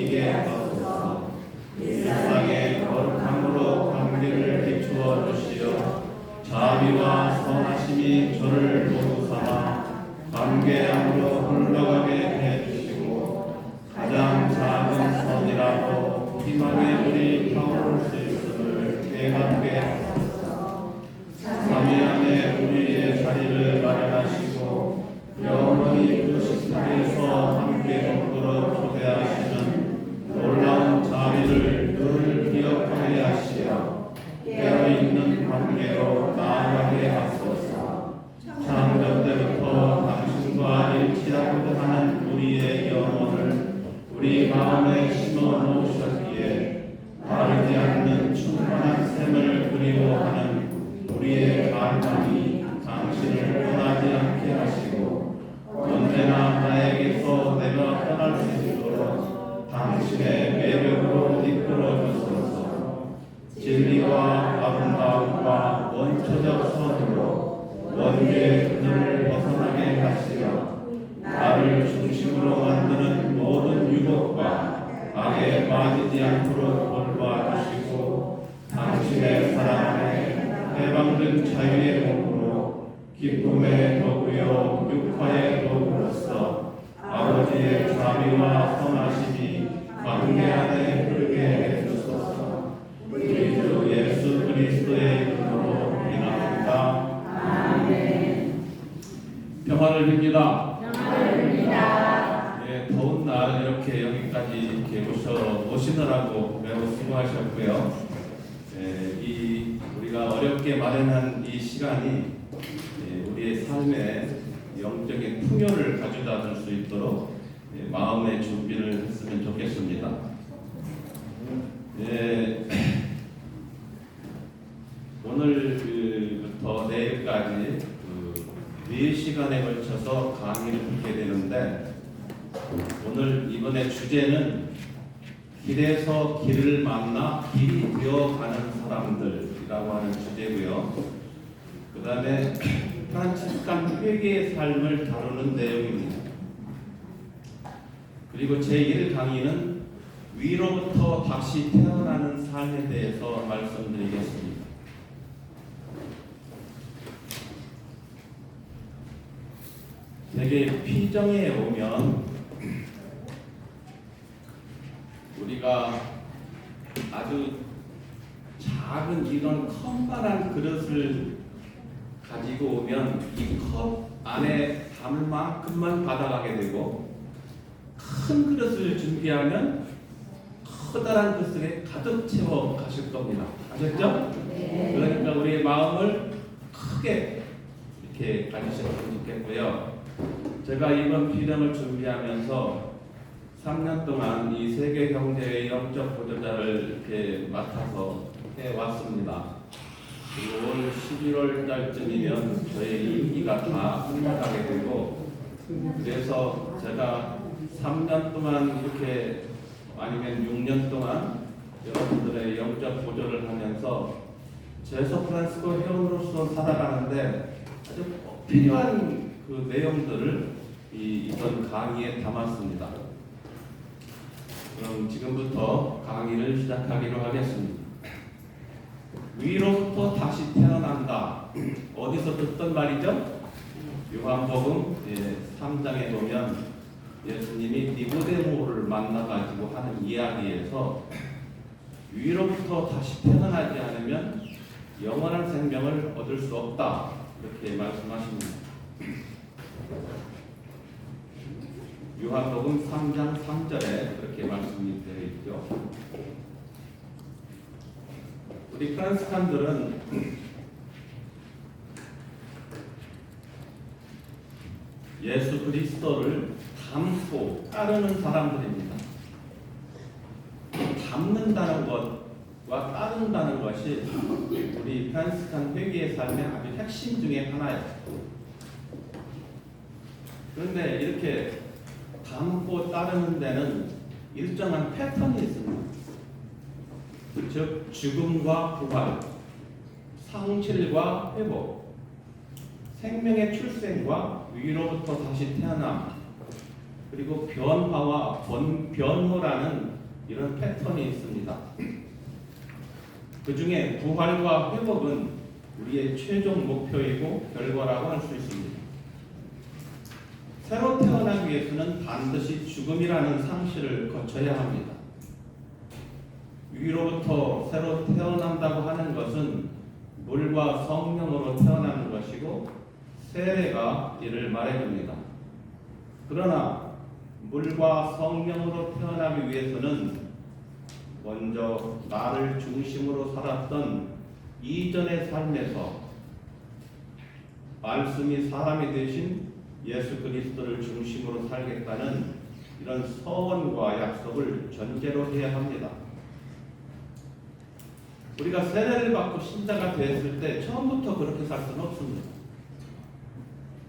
누리게 하소서. 세상의 거룩함으로 관계를 비추어 주시어 자비와 선하심이 저를 모두 삼아 관계함으로 흘러가게 해주시고 가장 작은 선이라도 희망의 불이 타오를 수 있음을 깨닫게 하소서. 삼위안에 우리의 자리를 마련하시고 영원히 그 식탁에서 함께 먹으러 초대하시는 놀라운 자비를 늘 기억하게 하시어 깨어있는 관계로 나아가게 하소서. 창조 때부터 당신과 일치하고자 하는 우리의 영혼을 우리 마음에 심어 놓으셨기에 마르지 않는 충만한 샘을 그리워하는 우리의 마음이 당신을 떠나지 않게 하시고 언제나 나에게서 내가 떠날 수 있도록 당신의 매력으로 이끌어 주소서. 진리와 아름다움과 원초적 선으로 원죄의 그늘을 벗어나게 하시어 나를 중심으로 만드는 모든 유혹과 악에 빠지지 않도록 돌봐주시고 당신의 사랑 안에 해방된 자유의 몸으로 기쁨의 도구요 육화의 도구로서 아버지의 자비와 선하심이 관계 안에 흐르게 해주소서. 우리 주 예수 그리스도의 이름으로 기도합니다. 아멘. 평화를 빕니다. 예, 더운 날 이렇게 여기까지 이렇게 오시느라고 매우 수고하셨고요. 이 우리가 어렵게 마련한 이 시간이 우리의 삶에 영적인 풍요를 가져다 줄 수 있도록 마음의 준비를 했으면 좋겠습니다. 오늘부터 내일까지 4시간에 걸쳐서 강의를 하게 되는데 오늘 이번에 주제는 길에서 길을 만나 길이 되어가는 사람들이라고 하는 주제고요. 그 다음에 프란치스칸 회개의 삶을 다루는 내용입니다. 그리고 제1강의는 위로부터 다시 태어나는 삶에 대해서 말씀드리겠습니다. 되게 피정에 오면 우리가 아주 작은 이런 컵만한 그릇을 가지고 오면 이 컵 안에 담을 만큼만 받아가게 되고 큰 그릇을 준비하면 커다란 그릇에 가득 채워 가실 겁니다. 아셨죠? 네. 그러니까 우리의 마음을 크게 이렇게 가지셨으면 좋겠고요. 제가 이번 피lem을 준비하면서 3년 동안 이 세계 경제의 영적 보조자를 이렇게 맡아서 해왔습니다. 그리고 올 11월 달쯤이면 저의 임기가 다 끝나가게 되고, 그래서 제가 3년 동안 이렇게 아니면 6년 동안 여러분들의 영적 보조를 하면서 제서 프란시스코 회원으로서 살아가는데 아주 필요한 그 내용들을 이번 강의에 담았습니다. 그럼 지금부터 강의를 시작하기로 하겠습니다. 위로부터 다시 태어난다. 어디서 듣던 말이죠? 요한복음 3장에 보면 예수님이 니고데모를 만나가지고 하는 이야기에서 위로부터 다시 태어나지 않으면 영원한 생명을 얻을 수 없다. 이렇게 말씀하십니다. 요한복음 3장 3절에 그렇게 말씀이 되어 있죠. 우리 프란시스칸들은 예수 그리스도를 닮고 따르는 사람들입니다. 닮는다는 것과 따른다는 것이 우리 프란시스칸 회개의 삶의 아주 핵심 중에 하나예요. 그런데 이렇게 닮고 따르는 데는 일정한 패턴이 있습니다. 즉 죽음과 부활, 상실과 회복, 생명의 출생과 위로부터 다시 태어남, 그리고 변화와 변호라는 이런 패턴이 있습니다. 그 중에 부활과 회복은 우리의 최종 목표이고 결과라고 할 수 있습니다. 새로 태어나기 위해서는 반드시 죽음이라는 상실을 거쳐야 합니다. 위로부터 새로 태어난다고 하는 것은 물과 성령으로 태어나는 것이고 세례가 이를 말해줍니다. 그러나 물과 성령으로 태어나기 위해서는 먼저 나를 중심으로 살았던 이전의 삶에서 말씀이 사람이 되신 예수 그리스도를 중심으로 살겠다는 이런 서원과 약속을 전제로 해야 합니다. 우리가 세례를 받고 신자가 되었을 때 처음부터 그렇게 살 수는 없습니다.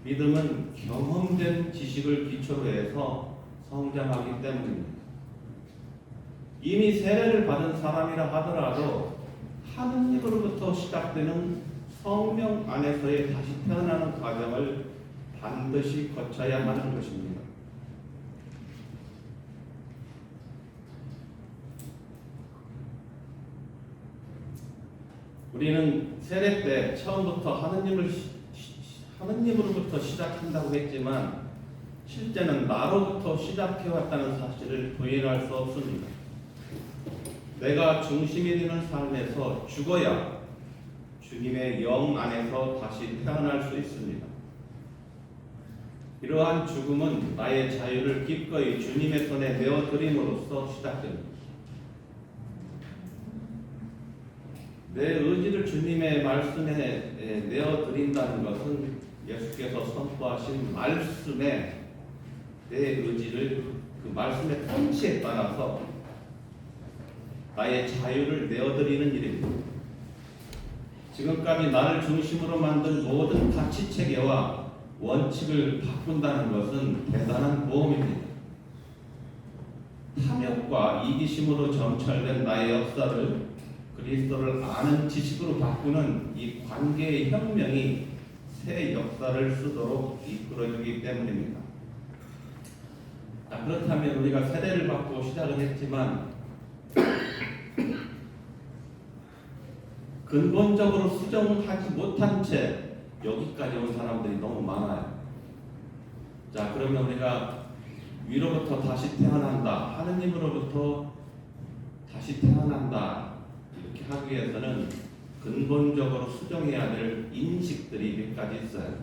믿음은 경험된 지식을 기초로 해서 성장하기 때문입니다. 이미 세례를 받은 사람이라 하더라도 하느님으로부터 시작되는 성령 안에서의 다시 태어나는 과정을 반드시 거쳐야 하는 것입니다. 우리는 세례 때 처음부터 하느님으로부터 시작한다고 했지만 실제는 나로부터 시작해왔다는 사실을 부인할 수 없습니다. 내가 중심이 되는 삶에서 죽어야 주님의 영 안에서 다시 태어날 수 있습니다. 이러한 죽음은 나의 자유를 기꺼이 주님의 손에 내어드림으로써 시작됩니다. 내 의지를 주님의 말씀에 내어드린다는 것은 예수께서 선포하신 말씀에 내 의지를 그 말씀의 통치에 따라서 나의 자유를 내어드리는 일입니다. 지금까지 나를 중심으로 만든 모든 가치체계와 원칙을 바꾼다는 것은 대단한 모험입니다. 탐욕과 이기심으로 점철된 나의 역사를 그리스도를 아는 지식으로 바꾸는 이 관계의 혁명이 새 역사를 쓰도록 이끌어주기 때문입니다. 그렇다면 우리가 세례를 받고 시작을 했지만 근본적으로 수정하지 못한 채 여기까지 온 사람들이 너무 많아요. 자, 그러면 우리가 위로부터 다시 태어난다, 하느님으로부터 다시 태어난다 이렇게 하기 위해서는 근본적으로 수정해야 될 인식들이 몇 가지 있어요.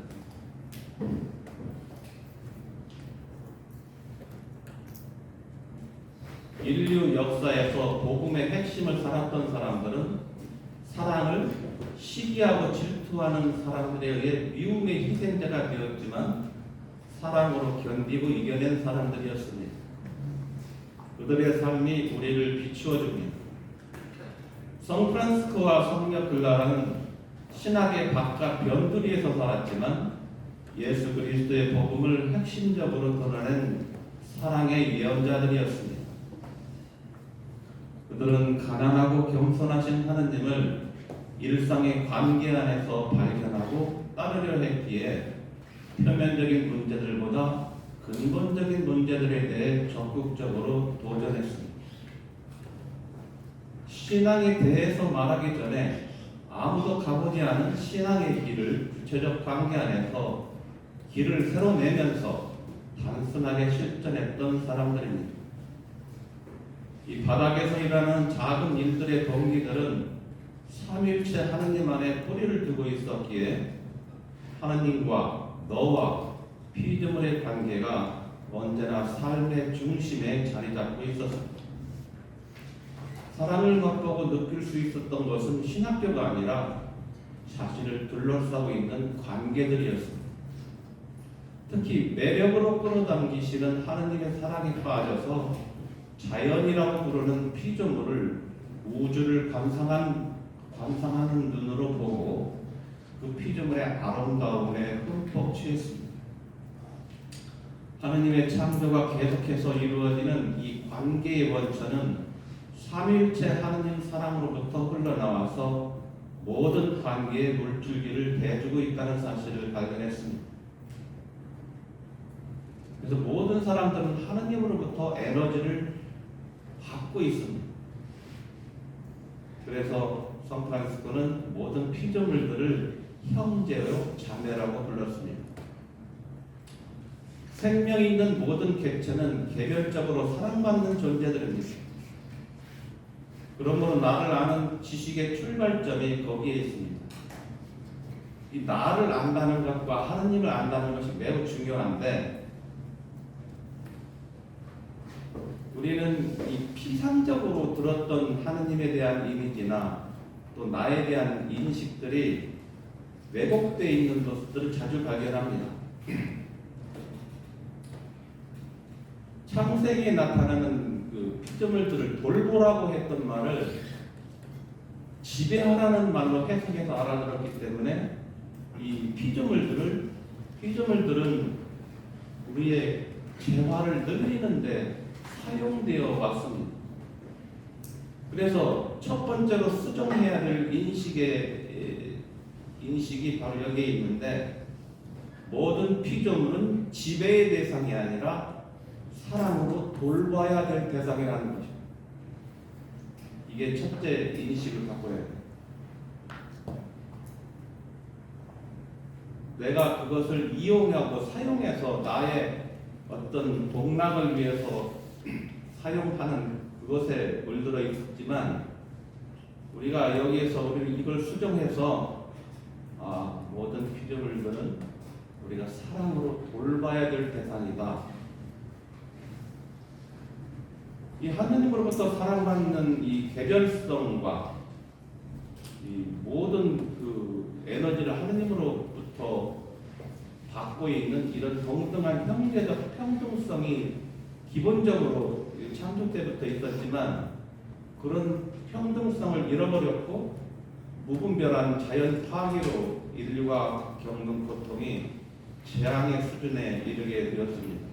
인류 역사에서 복음의 핵심을 살았던 사람들은 사랑을 시기하고 질투하는 사람들에 의해 미움의 희생자가 되었지만 사랑으로 견디고 이겨낸 사람들이었습니다. 그들의 삶이 우리를 비추어 줍니다. 성프란스코와 성녀 글라라는 신학의 바깥 변두리에서 살았지만 예수 그리스도의 복음을 핵심적으로 드러낸 사랑의 예언자들이었습니다. 그들은 가난하고 겸손하신 하느님을 일상의 관계 안에서 발견하고 따르려 했기에 표면적인 문제들보다 근본적인 문제들에 대해 적극적으로 도전했습니다. 신앙에 대해서 말하기 전에 아무도 가보지 않은 신앙의 길을 구체적 관계 안에서 길을 새로 내면서 단순하게 실천했던 사람들입니다. 이 바닥에서 일하는 작은 일들의 동기들은 삼위일체 하느님 안에 뿌리를 두고 있었기에 하느님과 너와 피조물의 관계가 언제나 삶의 중심에 자리 잡고 있었습니다. 사랑을 맛보고 느낄 수 있었던 것은 신학교가 아니라 자신을 둘러싸고 있는 관계들이었습니다. 특히 매력으로 끌어당기시는 하느님의 사랑에 빠져서 자연이라고 부르는 피조물을 우주를 감상하는 눈으로 보고 그 피조물의 아름다움에 흠뻑 취했습니다. 하느님의 창조가 계속해서 이루어지는 이 관계의 원천은 삼위일체 하느님 사랑으로부터 흘러나와서 모든 관계의 물줄기를 대주고 있다는 사실을 발견했습니다. 그래서 모든 사람들은 하느님으로부터 에너지를 받고 있습니다. 그래서 성프란시스코는 모든 피조물들을 형제요 자매라고 불렀습니다. 생명이 있는 모든 객체는 개별적으로 사랑받는 존재들입니다. 그러므로 나를 아는 지식의 출발점이 거기에 있습니다. 이 나를 안다는 것과 하느님을 안다는 것이 매우 중요한데, 우리는 이 피상적으로 들었던 하느님에 대한 이미지나 또 나에 대한 인식들이 왜곡되어 있는 것들을 자주 발견합니다. 창세기에 나타나는 그 피조물들을 돌보라고 했던 말을 지배하라는 말로 해석해서 알아들었기 때문에 이 피조물들은 우리의 재화를 늘리는데 사용되어 왔습니다. 그래서 첫 번째로 수정해야 될 인식이 바로 여기에 있는데, 모든 피조물은 지배의 대상이 아니라 사랑으로 돌봐야 될 대상이라는 것입니다. 이게 첫째 인식을 갖고 해야 돼요. 내가 그것을 이용하고 사용해서 나의 어떤 복락을 위해서 사용하는 그것에 물들어 있었지만, 우리가 여기에서 우리는 이걸 수정해서 모든 피조물들은 우리가 사랑으로 돌봐야 될 대상이다. 이 하느님으로부터 사랑받는 이 개별성과 이 모든 그 에너지를 하느님으로부터 받고 있는 이런 동등한 형제적 평등성이 기본적으로 창조 때부터 있었지만, 그런 평등성을 잃어버렸고 무분별한 자연 파괴로 인류가 겪는 고통이 재앙의 수준에 이르게 되었습니다.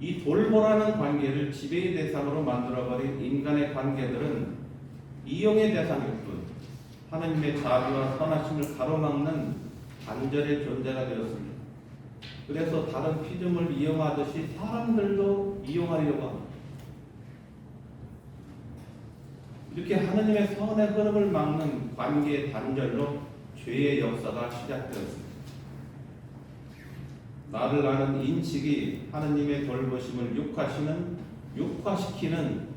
이 돌보라는 관계를 지배의 대상으로 만들어버린 인간의 관계들은 이용의 대상일 뿐 하느님의 자비와 선하심을 가로막는 단절의 존재가 되었습니다. 그래서 다른 피조물을 이용하듯이 사람들도 이용하려고 합니다. 이렇게 하느님의 선의 흐름을 막는 관계의 단절로 죄의 역사가 시작되었습니다. 나를 아는 인식이 하느님의 돌보심을 육화시키는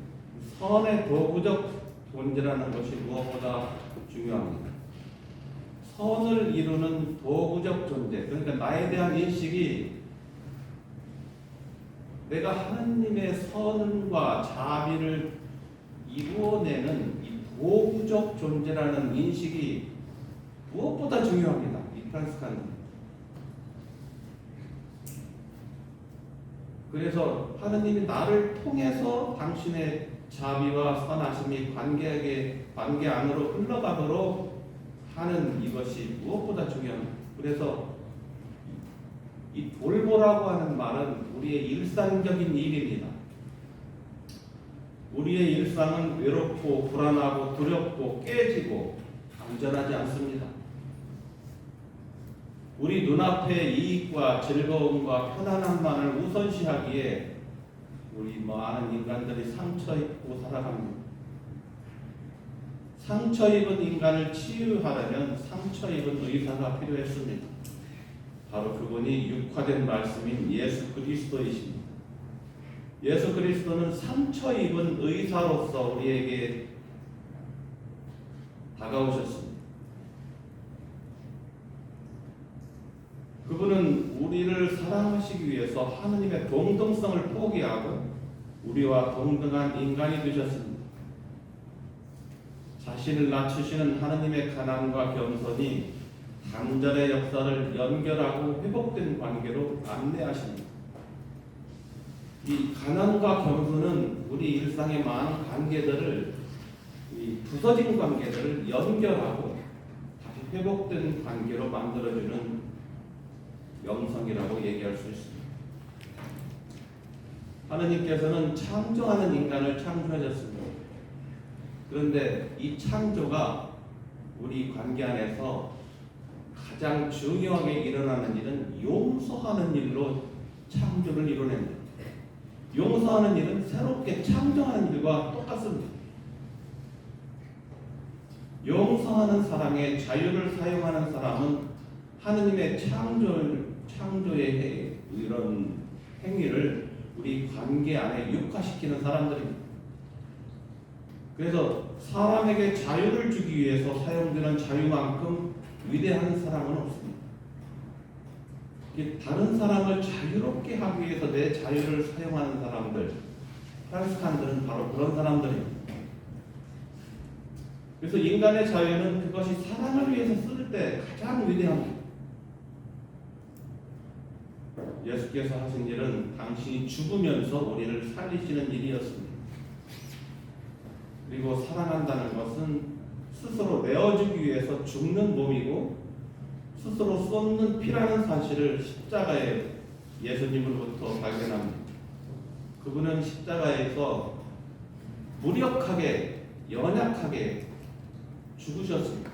선의 도구적 존재라는 것이 무엇보다 중요합니다. 선을 이루는 도구적 존재, 그러니까 나에 대한 인식이 내가 하느님의 선과 자비를 이루어내는 이 도구적 존재라는 인식이 무엇보다 중요합니다. 이 프란시스칸은. 그래서 하느님이 나를 통해서 당신의 자비와 선하심이 관계 안으로 흘러가도록 하는 이것이 무엇보다 중요합니다. 그래서 이 돌보라고 하는 말은 우리의 일상적인 일입니다. 우리의 일상은 외롭고 불안하고 두렵고 깨지고 안전하지 않습니다. 우리 눈앞의 이익과 즐거움과 편안함만을 우선시하기에 우리 많은 인간들이 상처 입고 살아갑니다. 상처 입은 인간을 치유하려면 상처 입은 의사가 필요했습니다. 바로 그분이 육화된 말씀인 예수 그리스도이십니다. 예수 그리스도는 상처 입은 의사로서 우리에게 다가오셨습니다. 그분은 우리를 사랑하시기 위해서 하느님의 동등성을 포기하고 우리와 동등한 인간이 되셨습니다. 자신을 낮추시는 하느님의 가난과 겸손이 단절의 역사를 연결하고 회복된 관계로 안내하십니다. 이 가난과 겸손은 우리 일상의 많은 관계들을, 이 부서진 관계들을 연결하고 다시 회복된 관계로 만들어주는 영성이라고 얘기할 수 있습니다. 하느님께서는 창조하는 인간을 창조하셨습니다. 그런데 이 창조가 우리 관계 안에서 가장 중요하게 일어나는 일은 용서하는 일로 창조를 이뤄냅니다. 용서하는 일은 새롭게 창조하는 일과 똑같습니다. 용서하는 사랑에 자유를 사용하는 사람은 하느님의 창조의 이런 행위를 우리 관계 안에 육화시키는 사람들입니다. 그래서 사람에게 자유를 주기 위해서 사용되는 자유만큼 위대한 사람은 없습니다. 다른 사람을 자유롭게 하기 위해서 내 자유를 사용하는 사람들, 프랑스칸들은 바로 그런 사람들입니다. 그래서 인간의 자유는 그것이 사랑을 위해서 쓸 때 가장 위대합니다. 예수께서 하신 일은 당신이 죽으면서 우리를 살리시는 일이었습니다. 그리고 사랑한다는 것은 스스로 내어주기 위해서 죽는 몸이고 스스로 쏟는 피라는 사실을 십자가에 예수님으로부터 발견합니다. 그분은 십자가에서 무력하게 연약하게 죽으셨습니다.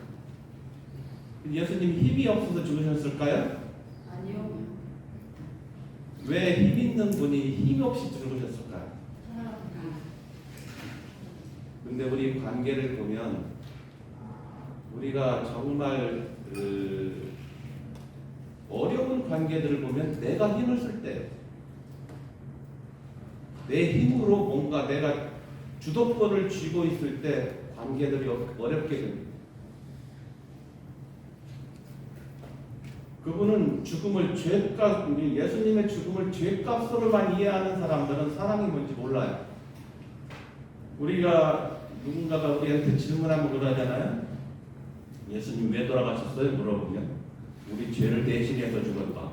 예수님 힘이 없어서 죽으셨을까요? 아니요. 왜 힘 있는 분이 힘이 없이 죽으셨을까요? 근데 우리 관계를 보면 우리가 정말 어려운 관계들을 보면 내가 힘을 쓸 때 내 힘으로 뭔가 내가 주도권을 쥐고 있을 때 관계들이 어렵게 됩니다. 그분은 죽음을 죄값, 예수님의 죽음을 죄값으로만 이해하는 사람들은 사랑이 뭔지 몰라요. 우리가 누군가가 우리한테 질문하면 그러잖아요. 예수님 왜 돌아가셨어요? 물어보면 우리 죄를 대신해서 죽었다.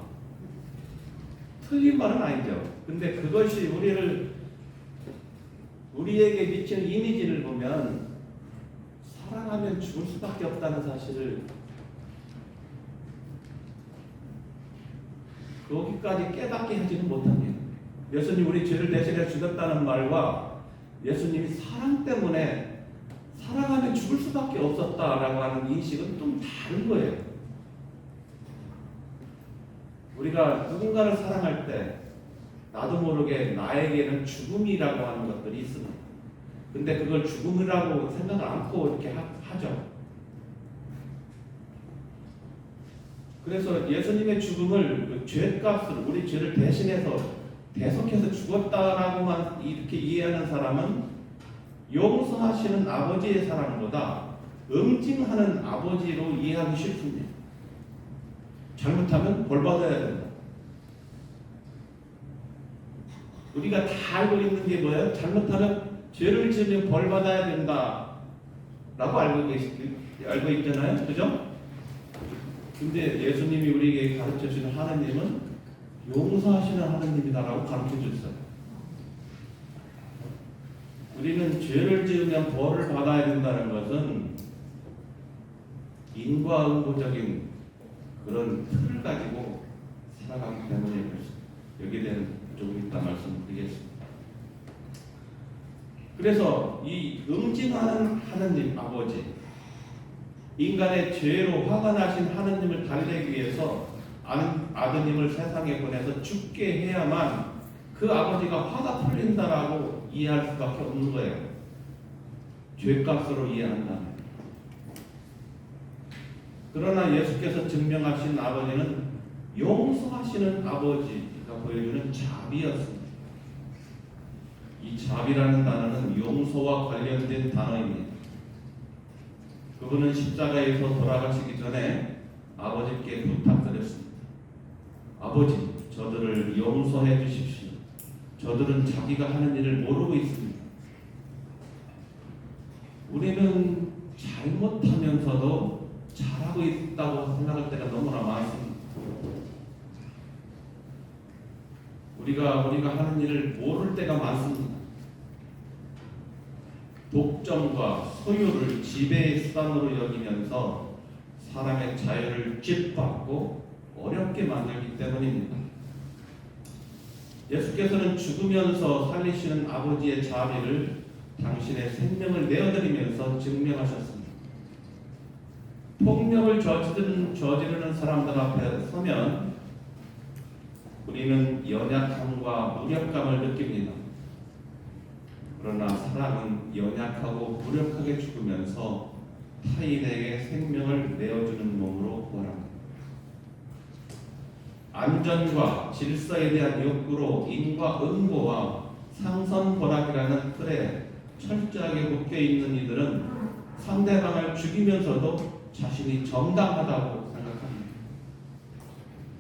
틀린 말은 아니죠. 근데 그것이 우리에게 미치는 이미지를 보면 사랑하면 죽을 수밖에 없다는 사실을 거기까지 깨닫게 하지는 못합니다. 예수님 우리 죄를 대신해 죽었다는 말과 예수님이 사랑 때문에 사랑하면 죽을 수밖에 없었다라고 하는 인식은 좀 다른 거예요. 우리가 누군가를 사랑할 때 나도 모르게 나에게는 죽음이라고 하는 것들이 있습니다. 근데 그걸 죽음이라고 생각을 않고 이렇게 하죠. 그래서 예수님의 죽음을 그 죄값을 우리 죄를 대신해서 대속해서 죽었다라고만 이렇게 이해하는 사람은 용서하시는 아버지의 사랑보다 응징하는 아버지로 이해하기 쉽습니다. 잘못하면 벌 받아야 된다. 우리가 다 알고 있는 게 뭐예요? 잘못하면 죄를 지으면 벌 받아야 된다 라고 알고 있잖아요. 그죠? 근데 예수님이 우리에게 가르쳐 주는 하나님은 용서하시는 하나님이다라고 가르쳐 줬어요. 우리는 죄를 지으면 벌을 받아야 된다는 것은 인과응보적인 그런 틀을 가지고 살아가기 때문에 여기에 대한 조금 이따 말씀드리겠습니다. 그래서 이 응징하는 하나님 아버지, 인간의 죄로 화가 나신 하나님을 달래기 위해서 아드님을 세상에 보내서 죽게 해야만 그 아버지가 화가 풀린다라고 이해할 수밖에 없는 거예요. 죄값으로 이해한다면. 그러나 예수께서 증명하신 아버지는 용서하시는 아버지가 보여주는 자비였습니다. 이 자비라는 단어는 용서와 관련된 단어입니다. 그분은 십자가에서 돌아가시기 전에 아버지께 부탁드렸습니다. 아버지, 저들을 용서해 주십시오. 저들은 자기가 하는 일을 모르고 있습니다. 우리는 잘못하면서도 잘하고 있다고 생각할 때가 너무나 많습니다. 우리가 하는 일을 모를 때가 많습니다. 독점과 소유를 지배의 수단으로 여기면서 사람의 자유를 짓밟고 어렵게 만들기 때문입니다. 예수께서는 죽으면서 살리시는 아버지의 자비를 당신의 생명을 내어드리면서 증명하셨습니다. 폭력을 저지르는 사람들 앞에 서면 우리는 연약함과 무력감을 느낍니다. 그러나 사랑은 연약하고 무력하게 죽으면서 타인에게 생명을 내어주는 몸으로 부활합니다. 안전과 질서에 대한 욕구로 인과응보와 상선벌악이라는 틀에 철저하게 묶여있는 이들은 상대방을 죽이면서도 자신이 정당하다고 생각합니다.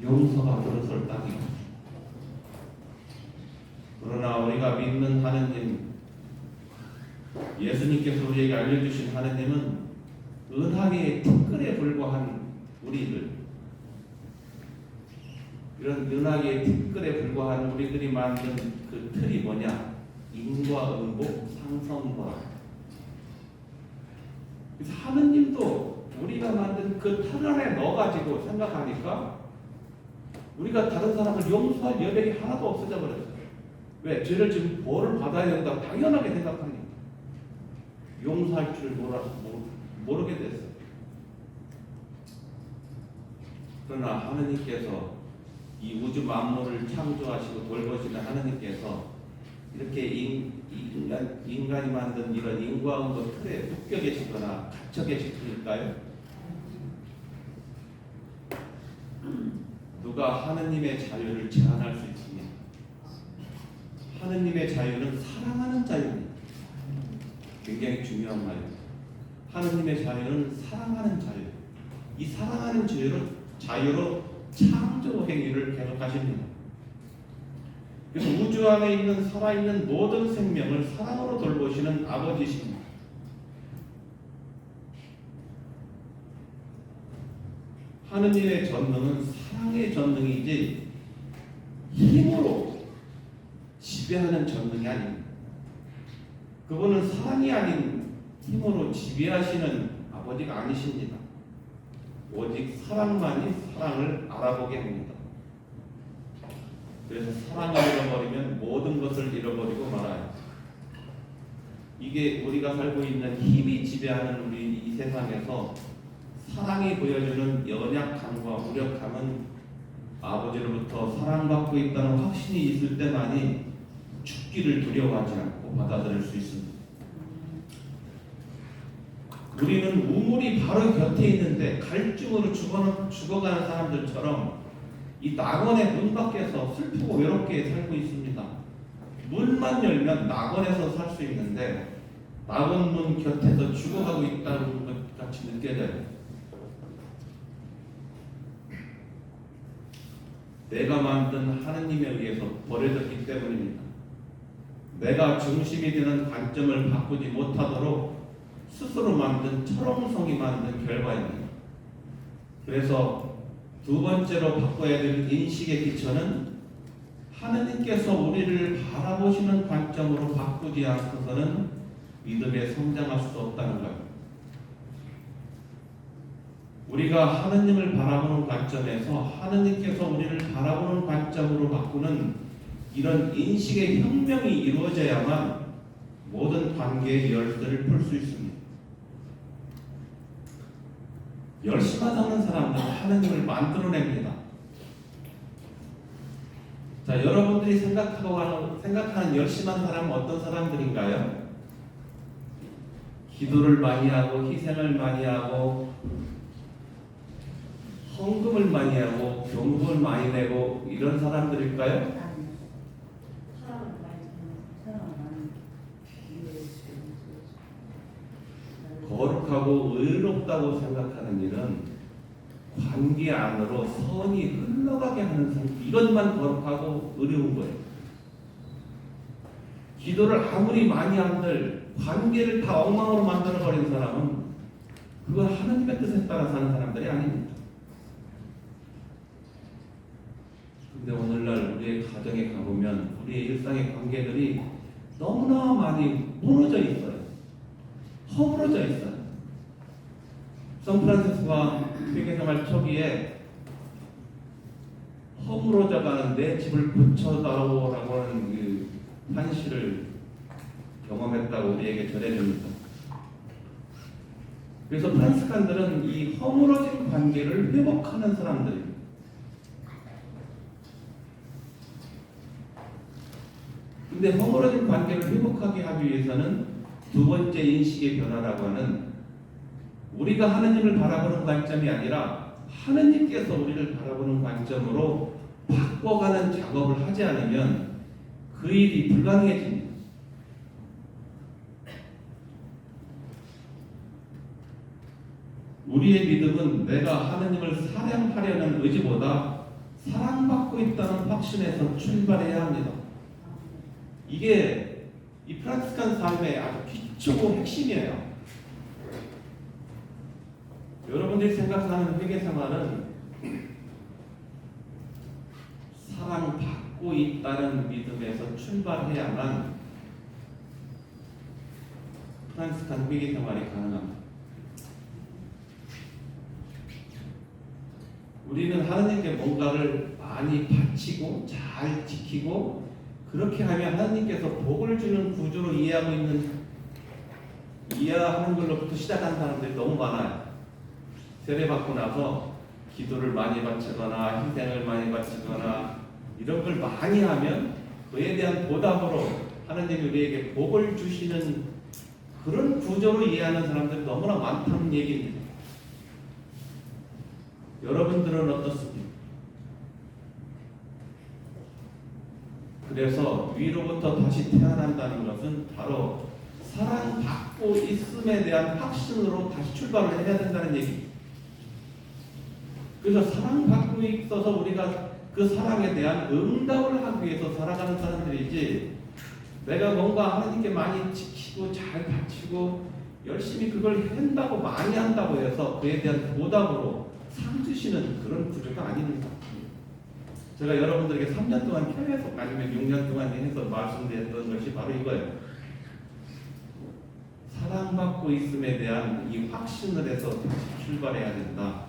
용서가 들어설 땅이다. 그러나 우리가 믿는 하느님, 예수님께서 우리에게 알려주신 하느님은 은하계의 티끌에 불과한 우리들, 이런 은하계의 티끌에 불과한 우리들이 만든 그 틀이 뭐냐? 인과응보, 상선벌악. 그래서 하느님도 우리가 만든 그 틀 안에 넣어가지고 생각하니까 우리가 다른 사람을 용서할 여력이 하나도 없어져 버렸어요. 왜? 죄를 지금 벌을 받아야 된다고 당연하게 생각하니까 용서할 줄을 모르게 됐어요. 그러나 하느님께서 이 우주 만물을 창조하시고 돌보시는 하느님께서 이렇게 인간이 만든 이런 인과응보 틀에 묶여 계시거나 갇혀 계실까요? 누가 하느님의 자유를 제한할 수 있습니까? 하느님의 자유는 사랑하는 자유입니다. 굉장히 중요한 말입니다. 하느님의 자유는 사랑하는 자유. 이 사랑하는 자유로 창조 행위를 계속하십니다. 그래서 우주 안에 있는 살아있는 모든 생명을 사랑으로 돌보시는 아버지십니다. 하느님의 전능은 사랑의 전능이지 힘으로 지배하는 전능이 아닙니다. 그분은 사랑이 아닌 힘으로 지배하시는 아버지가 아니십니다. 오직 사랑만이 사랑을 알아보게 합니다. 그래서 사랑을 잃어버리면 모든 것을 잃어버리고 말아요. 이게 우리가 살고 있는 힘이 지배하는 우리 이 세상에서 사랑이 보여주는 연약함과 무력함은 아버지로부터 사랑받고 있다는 확신이 있을 때만이 죽기를 두려워하지 않고 받아들일 수 있습니다. 우리는 우물이 바로 곁에 있는데 갈증으로 죽어가는 사람들처럼 이 낙원의 문 밖에서 슬프고 외롭게 살고 있습니다. 문만 열면 낙원에서 살 수 있는데 낙원 문 곁에서 죽어가고 있다는 것 같이 느껴져요. 내가 만든 하느님에 의해서 버려졌기 때문입니다. 내가 중심이 되는 관점을 바꾸지 못하도록 스스로 만든 철옹성이 만든 결과입니다. 그래서 두 번째로 바꿔야 될 인식의 기초는 하느님께서 우리를 바라보시는 관점으로 바꾸지 않고서는 믿음에 성장할 수 없다는 것. 우리가 하느님을 바라보는 관점에서 하느님께서 우리를 바라보는 관점으로 바꾸는 이런 인식의 혁명이 이루어져야만 모든 관계의 열쇠를 풀 수 있습니다. 열심하지 않는 사람들은 하느님을 만들어냅니다. 자, 여러분들이 생각하는 열심한 사람은 어떤 사람들인가요? 기도를 많이 하고 희생을 많이 하고 헌금을 많이 하고 경금을 많이 내고 이런 사람들일까요? 거룩하고 의롭다고 생각하는 일은 관계 안으로 선이 흘러가게 하는 상, 이것만 거룩하고 의로운 거예요. 기도를 아무리 많이 한들 관계를 다 엉망으로 만들어버린 사람은 그건 하나님의 뜻에 따라 사는 사람들이 아닙니다. 근데 오늘날 우리의 가정에 가보면 우리의 일상의 관계들이 너무나 많이 무너져 있어요. 허물어져 있어요. 샌프란시스코가 회계생활 초기에 허물어져 가는 내 집을 고쳐다오라고 하는 그 한시를 경험했다고 우리에게 전해줍니다. 그래서 프란스칸들은 이 허물어진 관계를 회복하는 사람들입니다. 근데 허물어진 관계를 회복하게 하기 위해서는 두 번째 인식의 변화라고 하는 우리가 하느님을 바라보는 관점이 아니라 하느님께서 우리를 바라보는 관점으로 바꿔가는 작업을 하지 않으면 그 일이 불가능해집니다. 우리의 믿음은 내가 하느님을 사랑하려는 의지보다 사랑받고 있다는 확신에서 출발해야 합니다. 이게 이 프란치스칸 삶의 아주 기초고 핵심이에요. 여러분들이 생각하는 회개 생활은 사랑받고 있다는 믿음에서 출발해야만 프란치스칸 회개 생활이 가능합니다. 우리는 하나님께 뭔가를 많이 바치고 잘 지키고 그렇게 하면 하나님께서 복을 주는 구조로 이해하는 걸로부터 시작하는 사람들이 너무 많아요. 세례받고 나서 기도를 많이 바치거나 희생을 많이 바치거나 이런 걸 많이 하면 그에 대한 보답으로 하나님이 우리에게 복을 주시는 그런 구조로 이해하는 사람들이 너무나 많다는 얘기입니다. 여러분들은 어떻습니까? 그래서 위로부터 다시 태어난다는 것은 바로 사랑받고 있음에 대한 확신으로 다시 출발을 해야 된다는 얘기입니다. 그래서 사랑받고 있어서 우리가 그 사랑에 대한 응답을 하기 위해서 살아가는 사람들이지, 내가 뭔가 하나님께 많이 지키고 잘 바치고 열심히 그걸 한다고 많이 한다고 해서 그에 대한 보답으로 상 주시는 그런 구조가 아닙니다. 제가 여러분들에게 3년 동안 계속 아니면 6년 동안 해서 말씀드렸던 것이 바로 이거예요. 사랑받고 있음에 대한 이 확신을 해서 다시 출발해야 된다.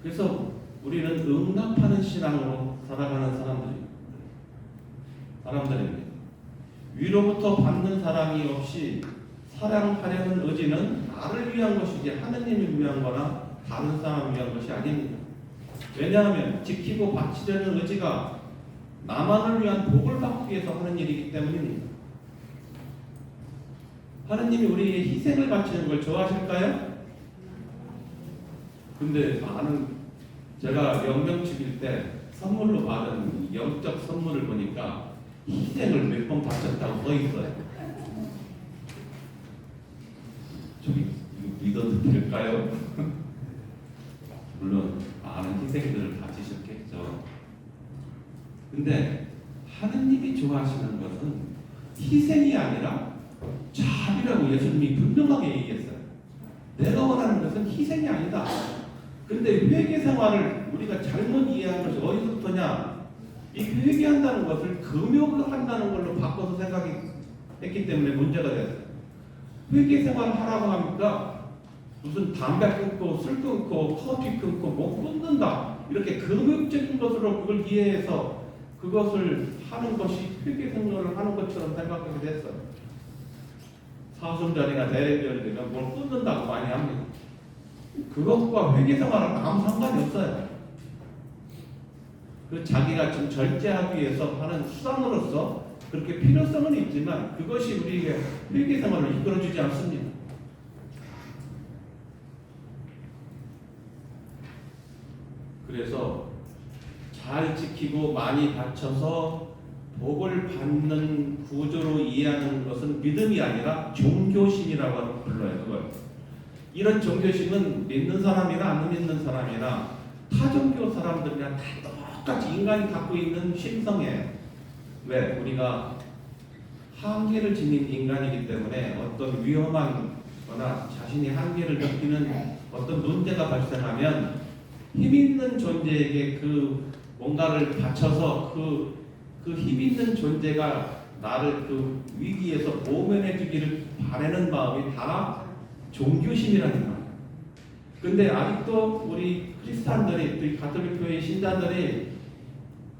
그래서 우리는 응답하는 신앙으로 살아가는 사람들입니다. 위로부터 받는 사랑이 없이 사랑하려는 의지는 나를 위한 것이지 하느님을 위한 거나 다른 사람을 위한 것이 아닙니다. 왜냐하면 지키고 바치려는 의지가 나만을 위한 복을 받기 위해서 하는 일이기 때문입니다. 하느님이 우리에게 희생을 바치는 걸 좋아하실까요? 근데 제가 영명 축일 때 선물로 받은 영적 선물을 보니까 희생을 몇 번 바쳤다고 써 있어요. 저기 믿어도 될까요? 물론 많은 희생들을 바치셨겠죠. 근데 하느님이 좋아하시는 것은 희생이 아니라 자비라고 예수님이 분명하게 얘기했어요. 내가 원하는 것은 희생이 아니다. 근데 회개 생활을 우리가 잘못 이해한 것이 어디서부터냐? 이 회개한다는 것을 금욕을 한다는 걸로 바꿔서 생각했기 때문에 문제가 됐어요. 회개 생활을 하라고 하니까 무슨 담배 끊고 술 끊고 커피 끊고 뭐 끊는다 이렇게 금욕적인 것으로 그걸 이해해서 그것을 하는 것이 회개 생활을 하는 것처럼 생각하게 됐어요. 사순절이나 대례절 되면 뭘 끊는다고 많이 합니다. 그것과 회개 생활은 아무 상관이 없어요. 그 자기가 좀 절제하기 위해서 하는 수단으로서 그렇게 필요성은 있지만 그것이 우리에게 회개 생활을 이끌어주지 않습니다. 그래서 잘 지키고 많이 바쳐서 복을 받는 구조로 이해하는 것은 믿음이 아니라 종교심이라고 불러요. 그걸. 이런 종교심은 믿는 사람이나 안 믿는 사람이나 타종교 사람들이랑 다 똑같이 인간이 갖고 있는 심성이에요. 왜? 우리가 한계를 지닌 인간이기 때문에 어떤 위험한 거나 자신이 한계를 느끼는 어떤 문제가 발생하면 힘 있는 존재에게 그 뭔가를 바쳐서 그 힘 있는 존재가 나를 그 위기에서 보호해 주기를 바라는 마음이 다 종교심이라는 거예요. 근데 아직도 우리 크리스찬들이, 또 가톨릭 교회 신자들이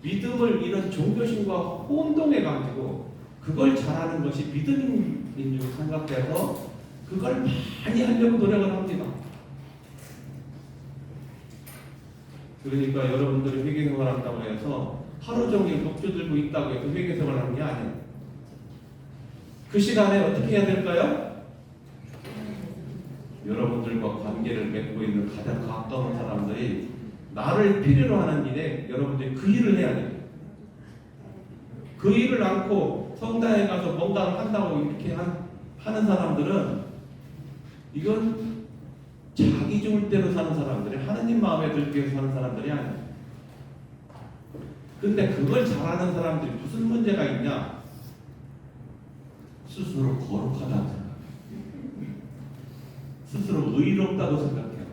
믿음을 이런 종교심과 혼동해 가지고 그걸 잘하는 것이 믿음인 줄 생각해서 그걸 많이 하려고 노력을 합니다. 그러니까 여러분들이 회개생활 한다고 해서 하루 종일 녹주 들고 있다고 해서 회개생활 하는 게 아니에요. 그 시간에 어떻게 해야 될까요? 여러분들과 관계를 맺고 있는 가장 가까운 사람들이 나를 필요로 하는 일에 여러분들이 그 일을 해야 돼요. 그 일을 않고 성당에 가서 뭔가를 한다고 이렇게 하는 사람들은 이건 자기 좋을 대로 사는 사람들이 하느님 마음에 들기 위해서 사는 사람들이 아니에요. 근데 그걸 잘하는 사람들이 무슨 문제가 있냐? 스스로 거룩하다고 생각해요. 스스로 의롭다고 생각해요.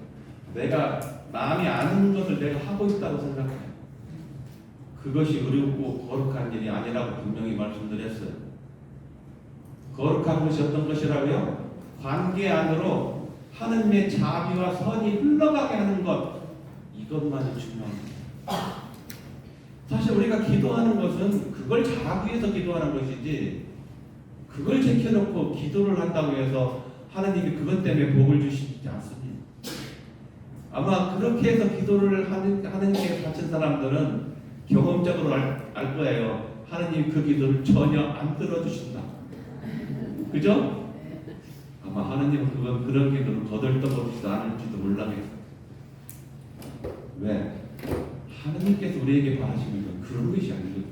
내가 남이 아는 것을 내가 하고 있다고 생각해요. 그것이 의롭고 거룩한 일이 아니라고 분명히 말씀드렸어요. 거룩한 것이 어떤 것이라고요? 관계 안으로 하느님의 자비와 선이 흘러가게 하는 것, 이것만이 중요합니다. 사실 우리가 기도하는 것은 그걸 잘하기 위해서 기도하는 것이지, 그걸 제껴놓고 기도를 한다고 해서 하느님이 그것 때문에 복을 주시지 않습니다. 아마 그렇게 해서 기도를 하느님께 바친 사람들은 경험적으로 알 거예요. 하느님 그 기도를 전혀 안 들어주신다. 그죠? 아마 하느님은 그런 기도를 거들떠보지도 않을지도 몰라겠어요. 왜? 하느님께서 우리에게 바라시는 건 그런 것이 아니거든요.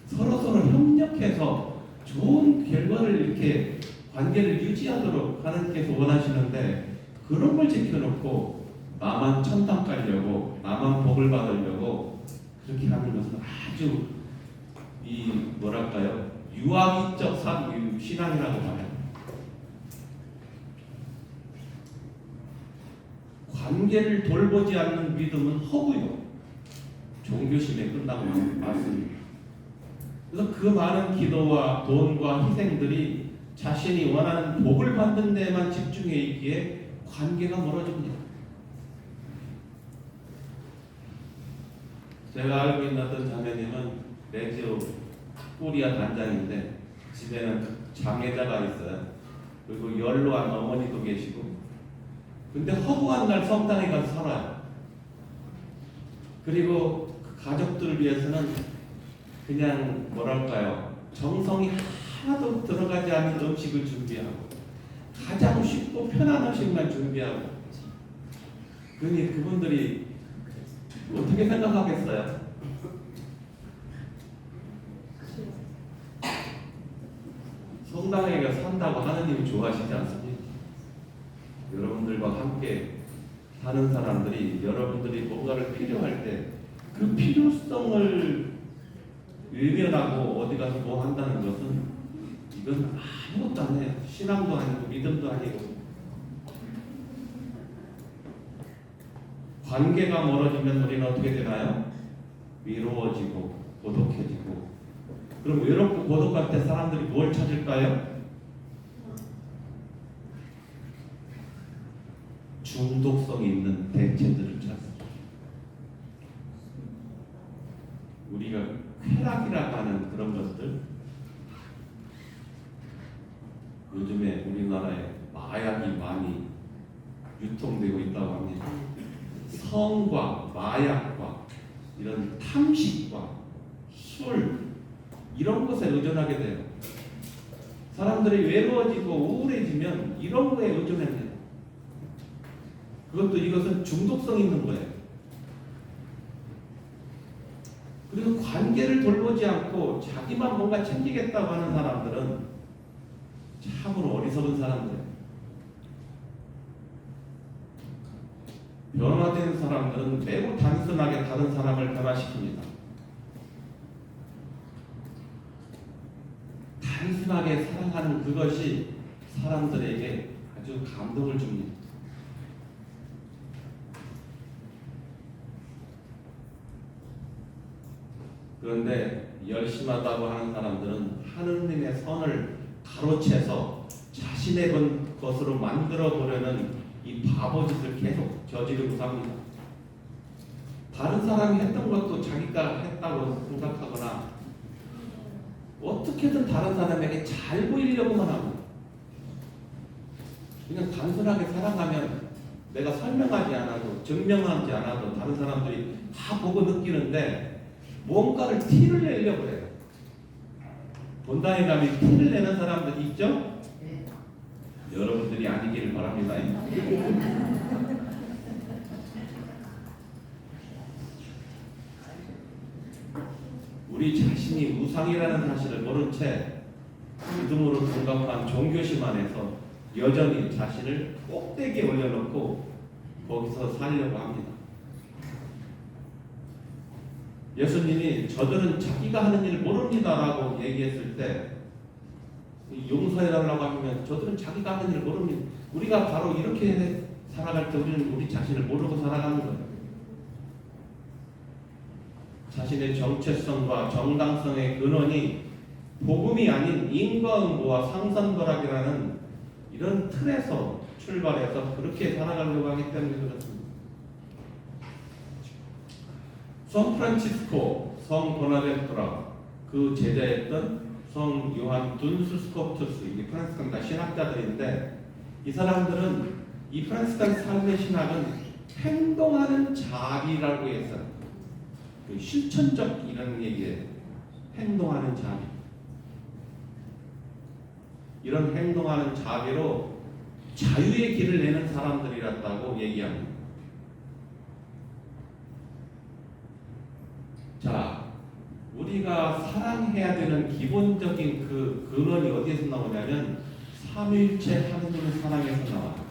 서로서로 협력해서 좋은 결과를 이렇게 관계를 유지하도록 하느님께서 원하시는데, 그런 걸 지켜놓고 나만 천당 가려고, 나만 복을 받으려고 그렇게 하는 것은 아주 뭐랄까요? 유아기적 신앙이라고 말해요. 관계를 돌보지 않는 믿음은 허구요. 종교심에 끝나고 말씀입니다. 그래서 그 많은 기도와 돈과 희생들이 자신이 원하는 복을 받는 데만 집중해 있기에 관계가 멀어집니다. 제가 알고 있는 어떤 자매님은 레지오 코리아 단장인데 집에는 장애자가 있어요. 그리고 연로한 어머니도 계시고, 근데 허구한 날 성당에 가서 살아요. 그리고 그 가족들을 위해서는 그냥 뭐랄까요, 정성이 하나도 들어가지 않은 음식을 준비하고 가장 쉽고 편한 음식만 준비하고. 그러니 그분들이 어떻게 생각하겠어요? 성당에 가서 산다고 하느님이 좋아하시지 않습니까? 여러분들과 함께 사는 사람들이 여러분들이 뭔가를 필요할 때 그 필요성을 외면하고 어디 가서 뭐 한다는 것은, 이건 아무것도 아니에요. 신앙도 아니고 믿음도 아니고. 관계가 멀어지면 우리는 어떻게 되나요? 외로워지고 고독해지고. 그럼 외롭고 고독할 때 사람들이 뭘 찾을까요? 중독성이 있는 대체들을 찾습니다. 우리가 쾌락이라고 하는 그런 것들, 요즘에 우리나라에 마약이 많이 유통되고 있다고 합니다. 성과 마약과 이런 탐식과 술, 이런 것에 의존하게 돼요. 사람들이 외로워지고 우울해지면 이런 거에 의존해야 돼요. 이것은 중독성 있는 거예요. 그리고 관계를 돌보지 않고 자기만 뭔가 챙기겠다고 하는 사람들은 참으로 어리석은 사람들이에요. 변화된 사람들은 매우 단순하게 다른 사람을 변화시킵니다. 단순하게 사랑하는 그것이 사람들에게 아주 감동을 줍니다. 그런데 열심하다고 하는 사람들은 하느님의 선을 가로채서 자신의 것으로 만들어 보려는 이 바보짓을 계속 저지르고 삽니다. 다른 사람이 했던 것도 자기가 했다고 생각하거나 어떻게든 다른 사람에게 잘 보이려고만 하고, 그냥 단순하게 살아가면 내가 설명하지 않아도 증명하지 않아도 다른 사람들이 다 보고 느끼는데 뭔가를 티를 내려고 해요. 본당에 가면 티를 내는 사람들이 있죠? 여러분들이 아니기를 바랍니다. 우리 자신이 우상이라는 사실을 모른 채 믿음으로 둔갑한 종교심 안에서 여전히 자신을 꼭대기에 올려놓고 거기서 살려고 합니다. 예수님이 저들은 자기가 하는 일을 모릅니다라고 얘기했을 때 용서해달라고 하면 저들은 자기가 하는 일을 모릅니다. 우리가 바로 이렇게 살아갈 때 우리는 우리 자신을 모르고 살아가는 거예요. 자신의 정체성과 정당성의 근원이 복음이 아닌 인과응보와 상선거락이라는 이런 틀에서 출발해서 그렇게 살아가려고 하기 때문에 그렇습니다. 성 프란치스코, 성 보나벤투라, 그 제자였던 성 요한 둔스 스코투스, 이게 프란스칸 신학자들인데 이 사람들은 이 프란스칸 삶의 신학은 행동하는 자비라고 해서 그 실천적 이런 얘기예요. 행동하는 자비. 이런 행동하는 자비로 자유의 길을 내는 사람들이었다고 얘기합니다. 자, 우리가 사랑해야 되는 기본적인 그 근원이 어디에서 나오냐면 삼위일체 하느님을 사랑해서 나와요.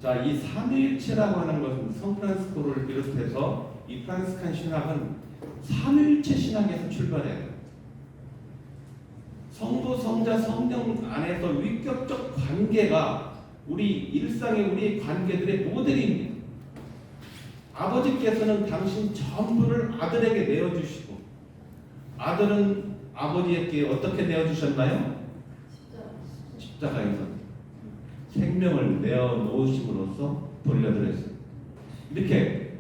자, 이 삼위일체라고 하는 것은 성 프란시스코를 비롯해서 이 프란스칸 신학은 삼위일체 신학에서 출발해요. 성부, 성자, 성령 안에서 위격적 관계가 우리 일상의 우리의 관계들의 모델입니다. 아버지께서는 당신 전부를 아들에게 내어주시고 아들은 아버지에게 어떻게 내어주셨나요? 십자가에서 생명을 내어놓으심으로써 돌려드렸어요. 이렇게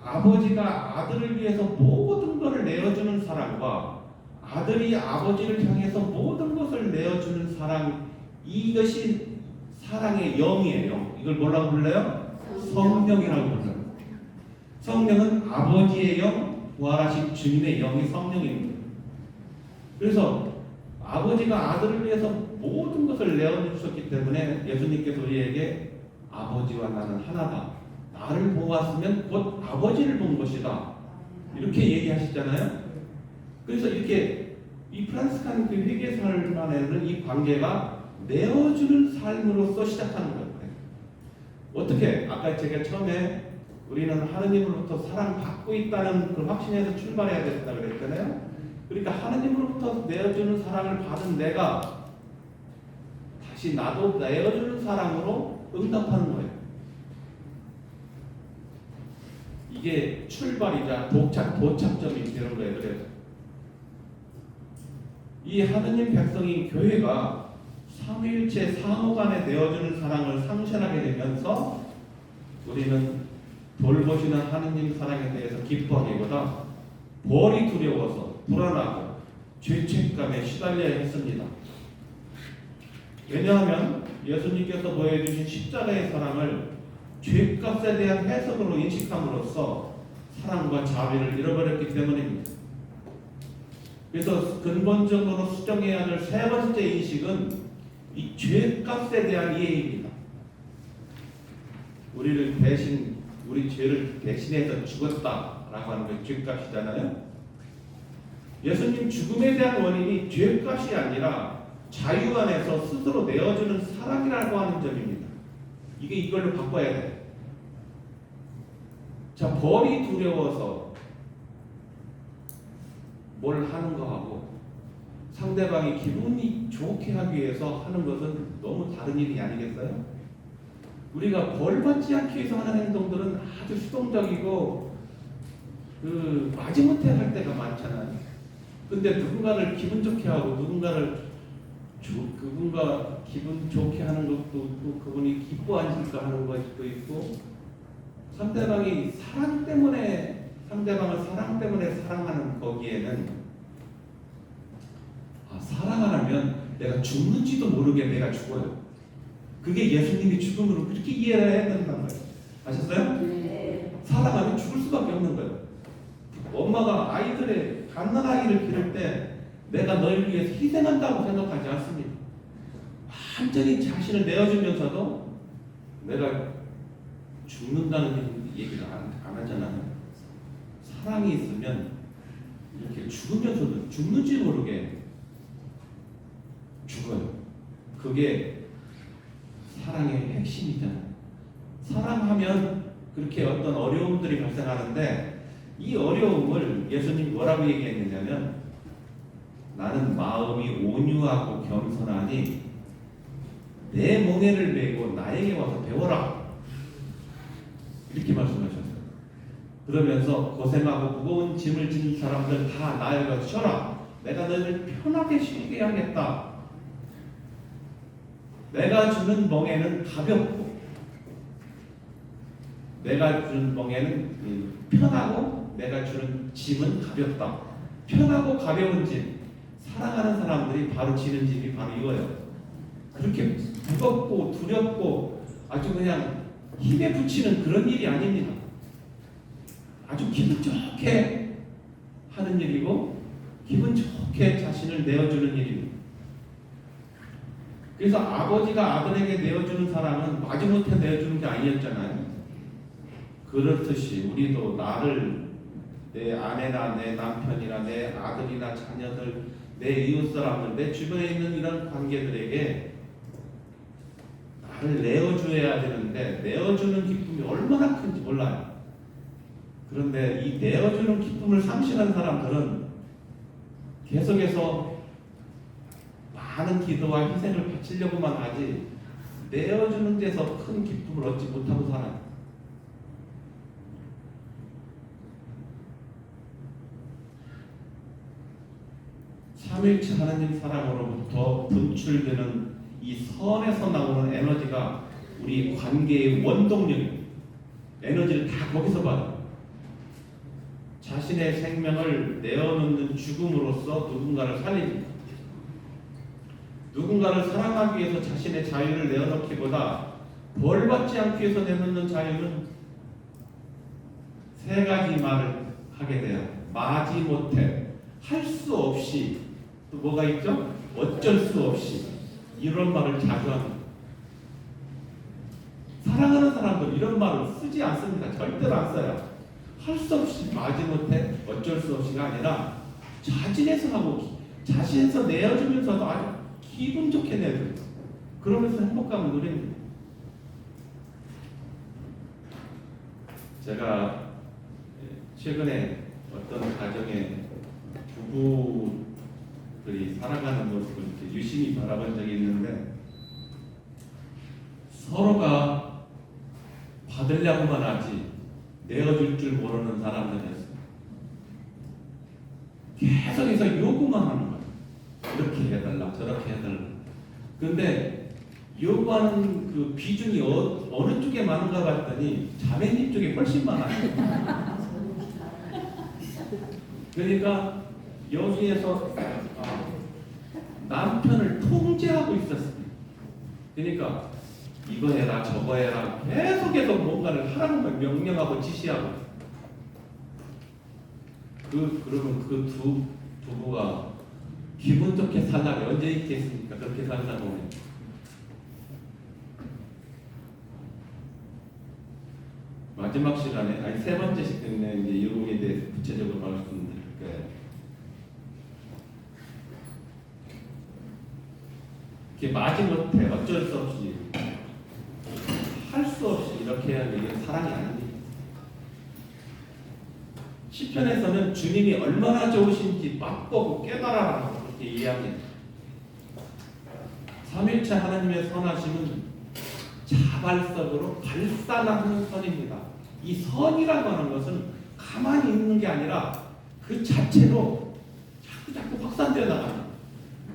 아버지가 아들을 위해서 모든 것을 내어주는 사랑과 아들이 아버지를 향해서 모든 것을 내어주는 사랑, 이것이 사랑의 영이에요. 이걸 뭐라고 불러요? 성령이라고 불러요. 성령은 아버지의 영, 부활하신 주님의 영이 성령입니다. 그래서 아버지가 아들을 위해서 모든 것을 내어주셨기 때문에 예수님께서 우리에게 아버지와 나는 하나다. 나를 보았으면 곧 아버지를 본 것이다. 이렇게 얘기하시잖아요. 그래서 이렇게 이 프란스칸 그 회계 삶 안에는 이 관계가 내어주는 삶으로서 시작하는 거예요. 어떻게? 아까 제가 처음에 우리는 하느님으로부터 사랑받고 있다는 그 확신에서 출발해야 된다고 그랬잖아요. 그러니까 하느님으로부터 내어주는 사랑을 받은 내가 다시 나도 내어주는 사랑으로 응답하는 거예요. 이게 출발이자 도착점이 되는 거예요. 그래서 이 하느님 백성인 교회가 삼위일체 상호간에 내어주는 사랑을 상실하게 되면서 우리는 돌보시는 하느님 사랑에 대해서 기뻐하기보다 벌이 두려워서 불안하고 죄책감에 시달려야 했습니다. 왜냐하면 예수님께서 보여주신 십자가의 사랑을 죄값에 대한 해석으로 인식함으로써 사랑과 자비를 잃어버렸기 때문입니다. 그래서 근본적으로 수정해야 할 세 번째 인식은 이 죄값에 대한 이해입니다. 우리 죄를 대신해서 죽었다라고 하는 게 죄값이잖아요. 예수님 죽음에 대한 원인이 죄값이 아니라 자유 안에서 스스로 내어주는 사랑이라고 하는 점입니다. 이걸로 바꿔야 돼요. 자, 벌이 두려워서 뭘 하는 거하고 상대방이 기분이 좋게 하기 위해서 하는 것은 너무 다른 일이 아니겠어요? 우리가 벌 받지 않기 위해서 하는 행동들은 아주 수동적이고 마지못해 할 때가 많잖아요. 근데 누군가를 기분 좋게 하고 그분가 기분 좋게 하는 것도 있고 그분이 기뻐하니까 하는 것도 있고 상대방을 사랑 때문에 사랑하는 거기에는 사랑 안 하면 내가 죽는지도 모르게 내가 죽어요. 그게 예수님이 죽음으로 그렇게 이해를 해야 된다는 거예요. 아셨어요? 네. 사랑하면 죽을 수밖에 없는 거예요. 엄마가 아이들의 갓난아기를 기를 때 내가 너희를 위해서 희생한다고 생각하지 않습니다. 완전히 자신을 내어주면서도 내가 죽는다는 얘기를 안 하잖아요. 사랑이 있으면 이렇게 죽으면서도 죽는지 모르게 죽어요. 그게 사랑의 핵심이잖아요. 사랑하면 그렇게 어떤 어려움들이 발생하는데 이 어려움을 예수님이 뭐라고 얘기했느냐면 나는 마음이 온유하고 겸손하니 내 멍에를 메고 나에게 와서 배워라 이렇게 말씀하셨어요. 그러면서 고생하고 무거운 짐을 지닌 사람들 다 나에 가서 쉬어라. 내가 너희를 편하게 쉬게 하겠다. 내가 주는 멍에는 가볍고 내가 주는 멍에는 편하고 내가 주는 짐은 가볍다. 편하고 가벼운 짐. 사랑하는 사람들이 바로 지는 짐이 바로 이거예요. 그렇게 무겁고 두렵고 아주 그냥 힘에 부치는 그런 일이 아닙니다. 아주 기분 좋게 하는 일이고 기분 좋게 자신을 내어주는 일입니다. 그래서 아버지가 아들에게 내어주는 사랑은 마지못해 내어주는 게 아니었잖아요. 그렇듯이 우리도 나를 내 아내나 내 남편이나 내 아들이나 자녀들 내 이웃사람들 내 주변에 있는 이런 관계들에게 나를 내어줘야 되는데 내어주는 기쁨이 얼마나 큰지 몰라요. 그런데 이 내어주는 기쁨을 상실한 사람들은 계속해서 많은 기도와 희생을 바치려고만 하지 내어주는 데서 큰 기쁨을 얻지 못하고 살아요. 삼일체 하나님 사랑으로부터 분출되는 이 선에서 나오는 에너지가 우리 관계의 원동력입니다. 에너지를 다 거기서 받아요. 자신의 생명을 내어놓는 죽음으로써 누군가를 살립니다. 누군가를 사랑하기 위해서 자신의 자유를 내어놓기보다 벌받지 않기 위해서 내놓는 자유는 세 가지 말을 하게 돼요. 마지못해, 할 수 없이, 또 뭐가 있죠? 어쩔 수 없이 이런 말을 자주 합니다. 사랑하는 사람들 이런 말을 쓰지 않습니다. 절대로 안 써요. 할 수 없이 마지못해 어쩔 수 없이가 아니라 자진해서 하고 자신에서 내어주면서도 아주 기분 좋게 내어줘요. 그러면서 행복감을 누립니다. 제가 최근에 어떤 가정에 부부들이 살아가는 모습을 이렇게 유심히 바라본 적이 있는데 서로가 받으려고만 하지 내어줄 줄 모르는 사람들이었어요. 계속해서 요구만 하는 거예요. 이렇게 해달라 저렇게 해달라. 그런데 요구하는 그 비중이 어느 쪽에 많은가 봤더니 자매님 쪽에 훨씬 많아요. 그러니까 여기에서 남편을 통제하고 있었습니다. 그러니까 이거 해라 저거 해라 계속해서 뭔가를 하라는 걸 명령하고 지시하고 그러면 그 두 부부가 기분 좋게 살라고 언제 있겠습니까? 그렇게 살다 보면 마지막 시간에 아니 세 번째 시간에 이제 이 부분에 대해서 구체적으로 말씀드릴 거예요. 이렇게 마지못해 어쩔 수 없이 할 수 없이 이렇게 하는 게 사랑이 아닙니다. 시편에서는 주님이 얼마나 좋으신지 맛보고 깨달아라 그렇게 이야기합니다. 삼일체 하나님의 선하심은 자발적으로 발산하는 선입니다. 이 선이라고 하는 것은 가만히 있는 게 아니라 그 자체로 자꾸 확산되어 나갑니다.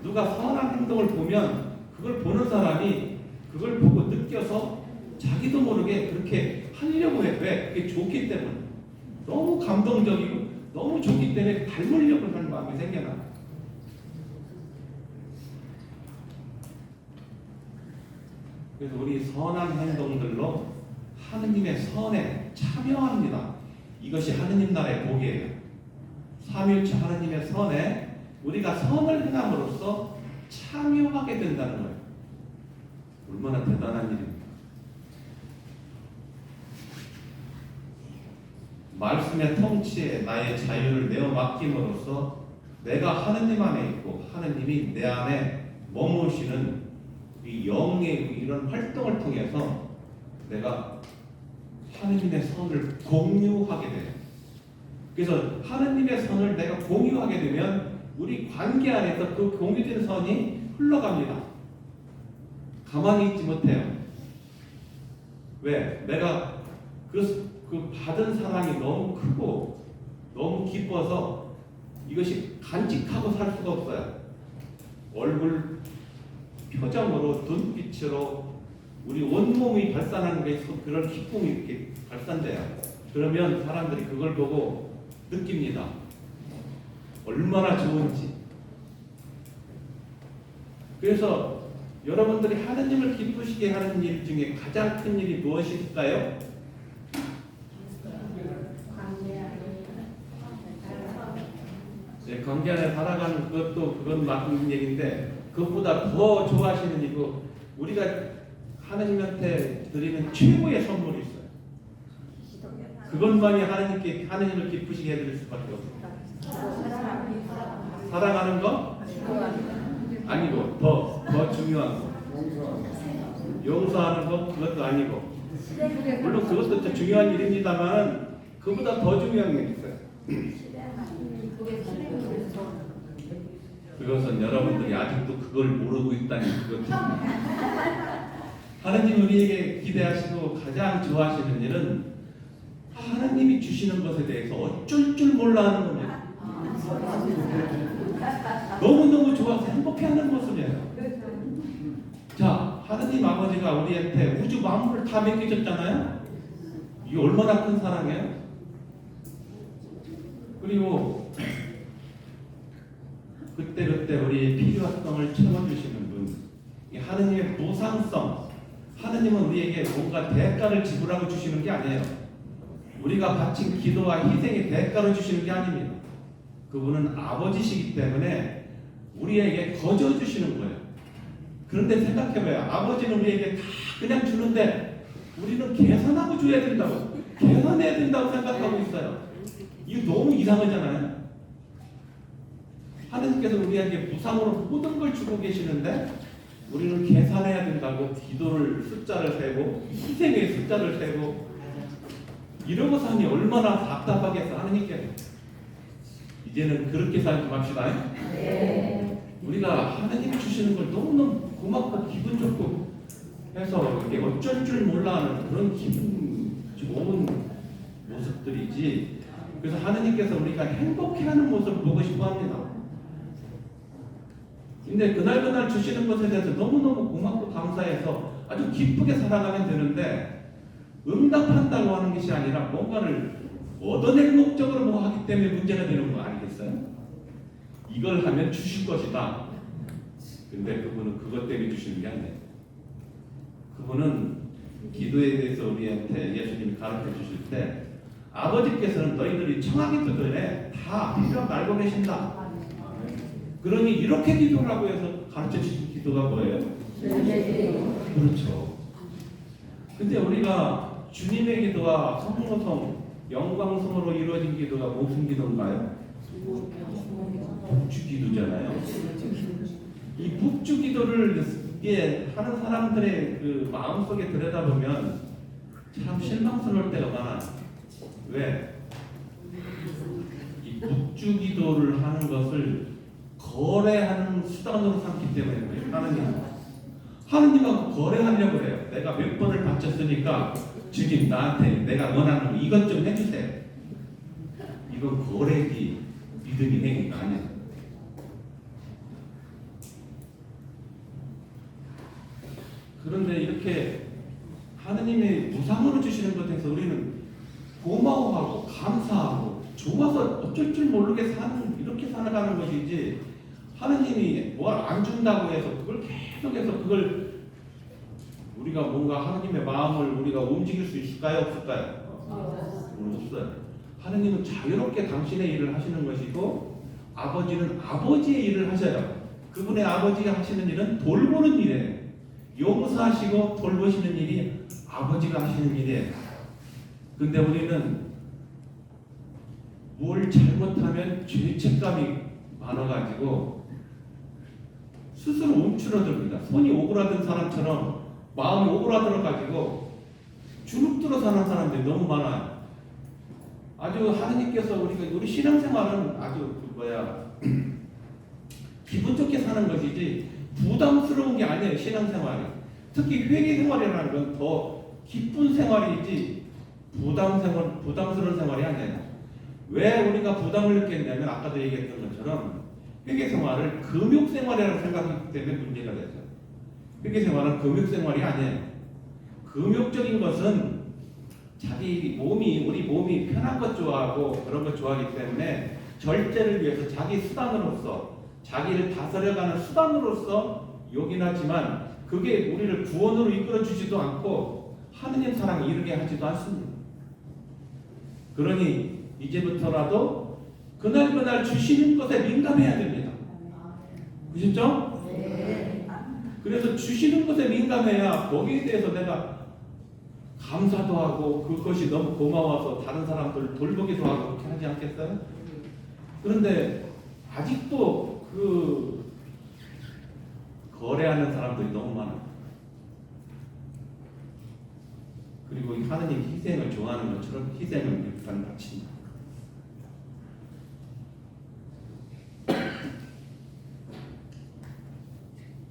누가 선한 행동을 보면 그걸 보는 사람이 그걸 보고 느껴서 자기도 모르게 그렇게 하려고 해. 왜? 그게 좋기 때문에. 너무 감동적이고 너무 좋기 때문에 닮으려고 하는 마음이 생겨나. 그래서 우리 선한 행동들로 하느님의 선에 참여합니다. 이것이 하느님 나라의 복이에요. 삼위일체 하느님의 선에 우리가 선을 행함으로써 참여하게 된다는 거예요. 얼마나 대단한 일입니까? 말씀의 통치에 나의 자유를 내어 맡김으로써 내가 하느님 안에 있고 하느님이 내 안에 머무시는 이 영의 이런 활동을 통해서 내가 하느님의 선을 공유하게 돼요. 그래서 하느님의 선을 내가 공유하게 되면 우리 관계 안에서 그 공유된 선이 흘러갑니다. 가만히 있지 못해요. 왜? 내가 그 받은 사랑이 너무 크고 너무 기뻐서 이것이 간직하고 살 수가 없어요. 얼굴 표정으로 눈빛으로 우리 온몸이 발산하는 게 그런 기쁨이 이렇게 발산돼요. 그러면 사람들이 그걸 보고 느낍니다. 얼마나 좋은지. 그래서 여러분들이 하느님을 기쁘시게 하는 일 중에 가장 큰 일이 무엇일까요? 네, 관계 안에 살아가는 것도 그건 맞는 얘기인데 그것보다 더 좋아하시는 일이고 우리가 하느님한테 드리는 최고의 선물이 있어요. 그것만이 하느님을 기쁘시게 해드릴 수밖에 없어요. 사랑하는 거? 아니고 더 중요한 거. 용서하는 거? 그것도 아니고. 물론 그것도 진짜 중요한 일입니다만 그보다 더 중요한 게 있어요. 그것은 여러분들이 아직도 그걸 모르고 있다니 그것입니다. 하느님 우리에게 기대하시고 가장 좋아하시는 일은 하느님이 주시는 것에 대해서 어쩔 줄 몰라 하는 겁니다. 너무너무 좋아서 행복해하는 모습이에요. 자, 하느님 아버지가 우리한테 우주 만물을 다 맡기셨잖아요. 이게 얼마나 큰 사랑이에요. 그리고 그때 우리의 필요성을 채워주시는 분, 이 하느님의 보상성. 하느님은 우리에게 뭔가 대가를 지불하고 주시는 게 아니에요. 우리가 바친 기도와 희생의 대가로 주시는 게 아닙니다. 그분은 아버지시기 때문에 우리에게 거저 주시는 거예요. 그런데 생각해봐요. 아버지는 우리에게 다 그냥 주는데 우리는 계산하고 줘야 된다고, 계산해야 된다고 생각하고 있어요. 이거 너무 이상하잖아요. 하느님께서 우리에게 무상으로 모든 걸 주고 계시는데 우리는 계산해야 된다고 기도를 숫자를 세고 희생의 숫자를 세고 이러고서 하니 얼마나 답답하겠어. 하느님께 이제는 그렇게 살지 맙시다. 네. 우리가 하느님 주시는 걸 너무너무 고맙고 기분 좋고 해서 이게 어쩔 줄 몰라 하는 그런 기분 좋은 모습들이지. 그래서 하느님께서 우리가 행복해하는 모습을 보고 싶어 합니다. 근데 그날 주시는 것에 대해서 너무너무 고맙고 감사해서 아주 기쁘게 살아가면 되는데 응답한다고 하는 것이 아니라 뭔가를 얻어낼 목적으로 뭐 하기 때문에 문제가 되는 거 아니겠어요? 이걸 하면 주실 것이다. 근데 그분은 그것 때문에 주시는 게 아니에요. 그분은 기도에 대해서 우리한테 예수님이 가르쳐 주실 때 아버지께서는 너희들이 청하기도 전에 다 미처 알고 계신다. 그러니 이렇게 기도라고 해서 가르쳐 주신 기도가 뭐예요? 그렇죠. 근데 우리가 주님의 기도와 성모성, 영광성으로 이루어진 기도가 무슨 기도인가요? 북주 기도잖아요. 이 북주 기도를 하는 사람들의 그 마음속에 들여다보면 참 실망스러울 때가 많아. 왜? 이 북주 기도를 하는 것을 거래하는 수단으로 삼기 때문에 하느님하고 거래하려고 해요. 내가 몇 번을 바쳤으니까 주님 나한테 내가 원하는 거 이것 좀 해주세요. 이건 거래기 믿음이 행위가 아니야. 그런데 이렇게 하느님이 무상으로 주시는 것에 대해서 우리는 고마워하고 감사하고 좋아서 어쩔 줄 모르게 이렇게 살아가는 것이지, 하느님이 뭘 안 준다고 해서 그걸 계속해서 그걸 우리가 뭔가 하나님의 마음을 우리가 움직일 수 있을까요? 없을까요? 없어요. 하나님은 자유롭게 당신의 일을 하시는 것이고 아버지는 아버지의 일을 하셔요. 그분의 아버지가 하시는 일은 돌보는 일이에요. 용서하시고 돌보시는 일이 아버지가 하시는 일이에요. 근데 우리는 뭘 잘못하면 죄책감이 많아가지고 스스로 움츠러듭니다. 손이 오그라든 사람처럼 마음이 오그라들어가지고 주눅들어 사는 사람들이 너무 많아요. 아주 하느님께서 우리 신앙생활은 아주 기분 좋게 사는 것이지 부담스러운 게 아니에요. 신앙생활이 특히 회개생활이라는 건 더 기쁜 생활이지 부담스러운 생활이 아니에요. 왜 우리가 부담을 느꼈냐면 아까도 얘기했던 것처럼 회개생활을 금욕생활이라고 생각하기 때문에 문제가 되죠. 회개생활은 금욕생활이 아니에요. 금욕적인 것은 우리 몸이 편한 것 좋아하고 그런 것 좋아하기 때문에 절제를 위해서 자기 수단으로서 자기를 다스려가는 수단으로서 요긴하지만 그게 우리를 구원으로 이끌어 주지도 않고 하느님 사랑에 이르게 하지도 않습니다. 그러니 이제부터라도 그날 주시는 것에 민감해야 됩니다. 그렇죠? 네. 그래서 주시는 것에 민감해야 거기에 대해서 내가 감사도 하고 그것이 너무 고마워서 다른 사람들 돌보기도 하고 그렇게 하지 않겠어요? 그런데 아직도 거래하는 사람들이 너무 많아요. 그리고 하느님 희생을 좋아하는 것처럼 희생을 일단 바칩니다.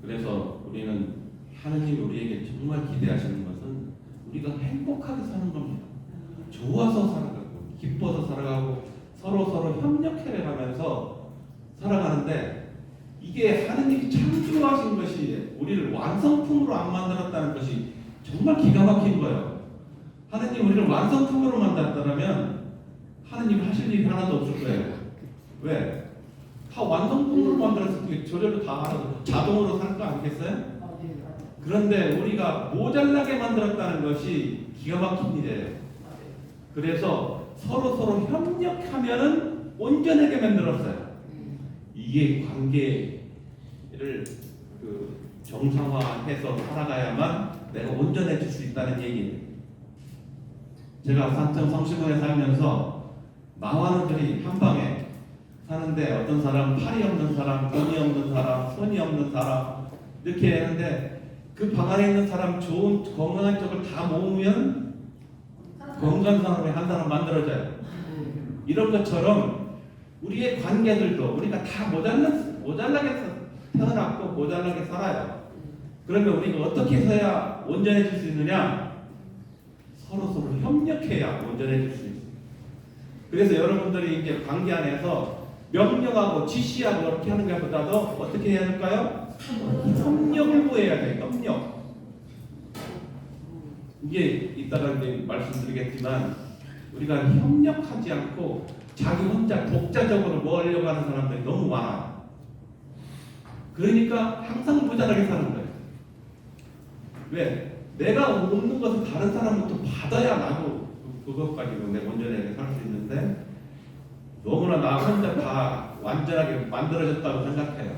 그래서 우리는 하느님이 우리에게 정말 기대하시는 것은 우리가 행복하게 사는 겁니다. 좋아서 살아가고 기뻐서 살아가고 서로 협력해가면서 살아가는데 이게 하느님이 창조하신 것이 우리를 완성품으로 안 만들었다는 것이 정말 기가 막힌 거예요. 하느님 우리를 완성품으로 만들었다면 하느님 하실 일이 하나도 없을 거예요. 왜? 다 완성품으로 만들었을 때 저절로 다 알아서 자동으로 살 거 아니겠어요? 그런데 우리가 모자라게 만들었다는 것이 기가 막힌 일이에요. 그래서 서로 협력하면은 온전하게 만들었어요. 이게 관계를 정상화해서 살아가야만 내가 온전해질 수 있다는 얘기예요. 제가 산청 성시군에 살면서 망원들이 한 방에 사는데 어떤 사람 팔이 없는 사람, 눈이 없는 사람, 손이 없는 사람 이렇게 하는데 그 방 안에 있는 사람 좋은 건강한 쪽을 다 모으면 건강한 사람이 한 사람 만들어져요. 이런 것처럼 우리의 관계들도 우리가 다 모자라게 태어났고 모자라게 살아요. 그러면 우리가 어떻게 해야 온전해질 수 있느냐? 서로 협력해야 온전해질 수 있어요. 그래서 여러분들이 이제 관계 안에서 명령하고 지시하고 이렇게 하는 것보다도 어떻게 해야 될까요? 협력을 구해야 돼요. 협력. 이게 이따가 이제 말씀드리겠지만 우리가 협력하지 않고 자기 혼자 독자적으로 뭐 하려고 하는 사람들이 너무 많아요. 그러니까 항상 모자라게 사는 거예요. 왜? 내가 없는 것을 다른 사람부터 받아야 나도 그것 가지고 내가 온전하게 살 수 있는데 너무나 나 혼자 다 완전하게 만들어졌다고 생각해요.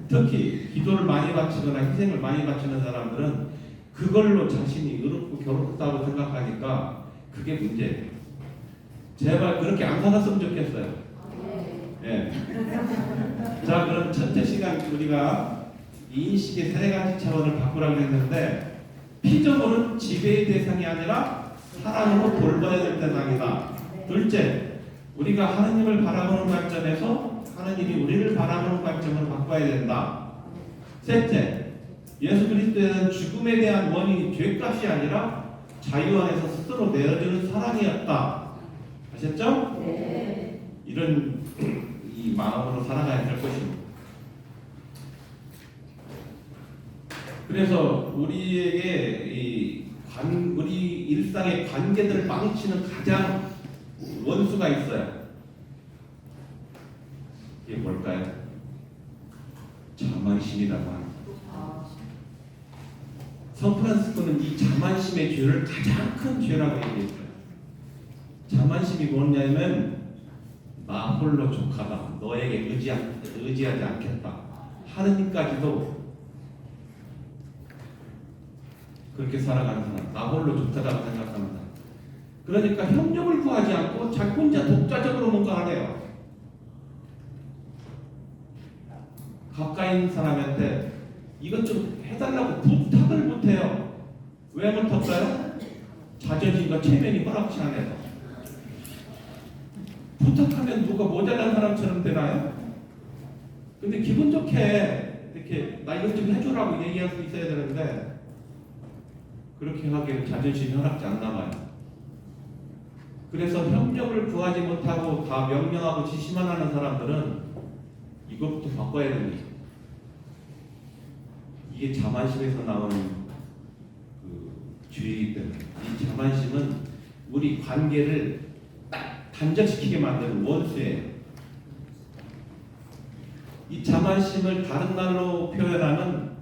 특히 기도를 많이 바치거나 희생을 많이 바치는 사람들은 그걸로 자신이 의롭고 겨롭다고 생각하니까 그게 문제예요. 제발 그렇게 안 살았으면 좋겠어요. 예. 자, 그럼 첫째 시간 우리가 인식의 세 가지 차원을 바꾸라고 했는데 피조물은 지배의 대상이 아니라 사랑으로 돌봐야 될 대상이다. 둘째, 우리가 하느님을 바라보는 관점에서 하느님이 우리를 바라보는 관점을 바꿔야 된다. 셋째, 예수 그리스도에는 죽음에 대한 원인이 죄값이 아니라 자유 안에서 스스로 내어주는 사랑이었다. 아셨죠? 네. 이런 이 마음으로 살아가야 될 것입니다. 그래서 우리에게 우리 일상의 관계들을 망치는 가장 원수가 있어요. 이게 뭘까요? 자만심이라고 합니다. 성프란시스코는 이 자만심의 죄를 가장 큰 죄라고 얘기했어요. 자만심이 뭐냐면 나 홀로 족하다. 너에게 의지하지 않겠다. 하느님까지도 그렇게 살아가는 사람, 나 홀로 좋다고 생각하는 사람. 그러니까 협력을 구하지 않고 자기 혼자 독자적으로 뭔가 하래요. 가까이 있는 사람한테 이것 좀 해달라고 부탁을 못해요. 왜 못할까요? 자존심과 체면이 허락지 않아서. 부탁하면 누가 모자란 사람처럼 되나요? 근데 기분 좋게 이렇게 나 이것 좀 해주라고 얘기할 수 있어야 되는데 그렇게 하기에는 자존심이 허락지 않나 봐요. 그래서 협력을 구하지 못하고 다 명령하고 지시만 하는 사람들은 이것부터 바꿔야 됩니다. 이게 자만심에서 나오는 그 죄이기 때문에 이 자만심은 우리 관계를 딱 단절시키게 만드는 원수예요. 이 자만심을 다른 말로 표현하면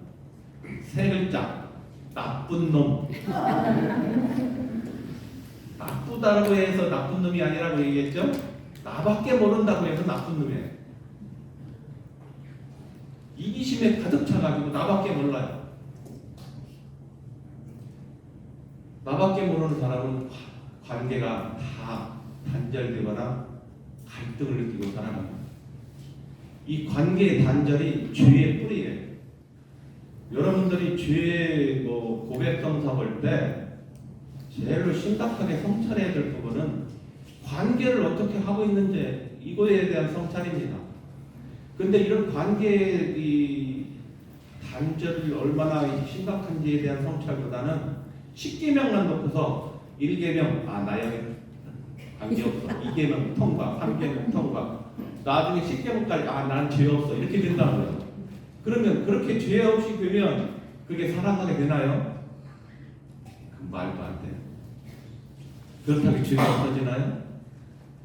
세 글자, 나쁜 놈. 나쁘다고 해서 나쁜 놈이 아니라고 얘기했죠? 나밖에 모른다고 해서 나쁜 놈이에요. 이기심에 가득 차가지고 나밖에 몰라요. 나밖에 모르는 사람은 관계가 다 단절되거나 갈등을 느끼고 살아갑니다. 이 관계의 단절이 죄의 뿌리예요. 여러분들이 죄의 고백성서 볼 때 제일로 심각하게 성찰해야 될 부분은 관계를 어떻게 하고 있는지 이거에 대한 성찰입니다. 근데 이런 관계의 이 단절이 얼마나 심각한지에 대한 성찰보다는 10계명만 놓고서 1계명 나 여기 관계없어, 2계명 통과, 3계명 통과, 나중에 10계명까지 난 죄 없어 이렇게 된다고요. 그러면 그렇게 죄 없이 되면 그게 사랑하게 되나요? 그 말도 안 돼요. 그렇다고 죄가 없어지나요?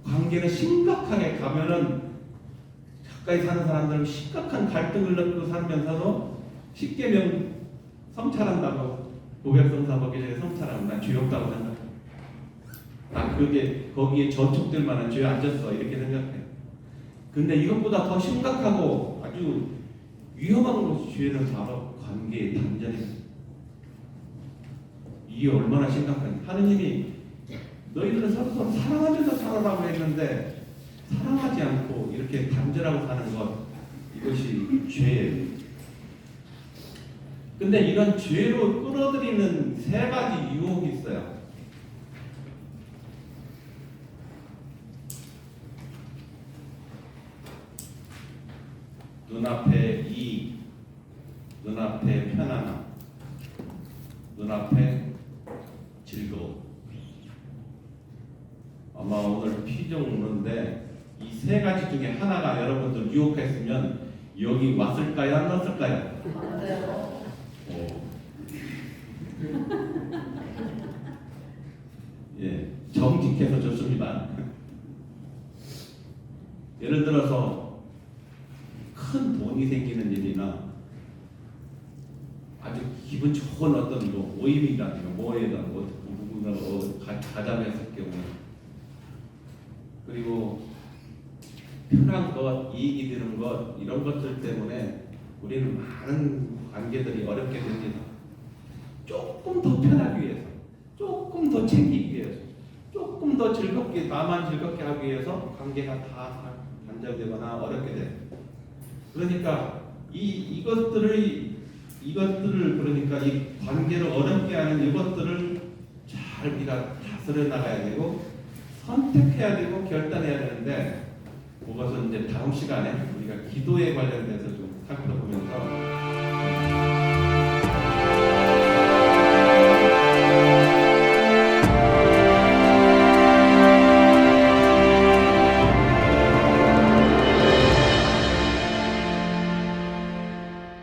관계는 심각하게 가면은 가까이 사는 사람들은 심각한 갈등을 겪고 살면서도 10계명 성찰한다고 고백성사 보기 전에 성찰하면 난 죄 없다고 생각해. 난 그게 거기에 저촉될 만한 죄에 안 졌어 이렇게 생각해. 근데 이것보다 더 심각하고 아주 위험한 것이 죄는 바로 관계의 단절입니다. 이게 얼마나 심각한지. 하느님이 너희들은 서로 사랑하면서 살아라고 했는데 사랑하지 않고 이렇게 단절하고 사는 것, 이것이 죄예요. 근데 이런 죄로 끌어들이는 세 가지 유혹이 있어요. 눈앞에 이익, 눈앞에 편안함, 눈앞에 즐거움. 아마 오늘 피정 오는데 이 세 가지 중에 하나가 여러분들 유혹했으면 여기 왔을까요? 안 왔을까요? 맞아요. 예, 정직해서 좋습니다. 예를 들어서 큰 돈이 생기는 일이나 아주 기분 좋은 어떤 모임이라든가 뭐에다 누군가 가자고 했을 경우, 그리고 편한 것, 이익이 되는 것, 이런 것들 때문에 우리는 많은 관계들이 어렵게 됩니다. 조금 더 편하기 위해서, 조금 더 챙기기 위해서, 조금 더 즐겁게, 나만 즐겁게 하기 위해서 관계가 다 단절되거나 어렵게 돼요. 그러니까 이것들을 그러니까 이 관계를 어렵게 하는 이것들을 잘 우리가 다스려 나가야 되고 선택해야 되고 결단해야 되는데, 그것은 이제 다음 시간에 우리가 기도에 관련돼서 좀 살펴보면서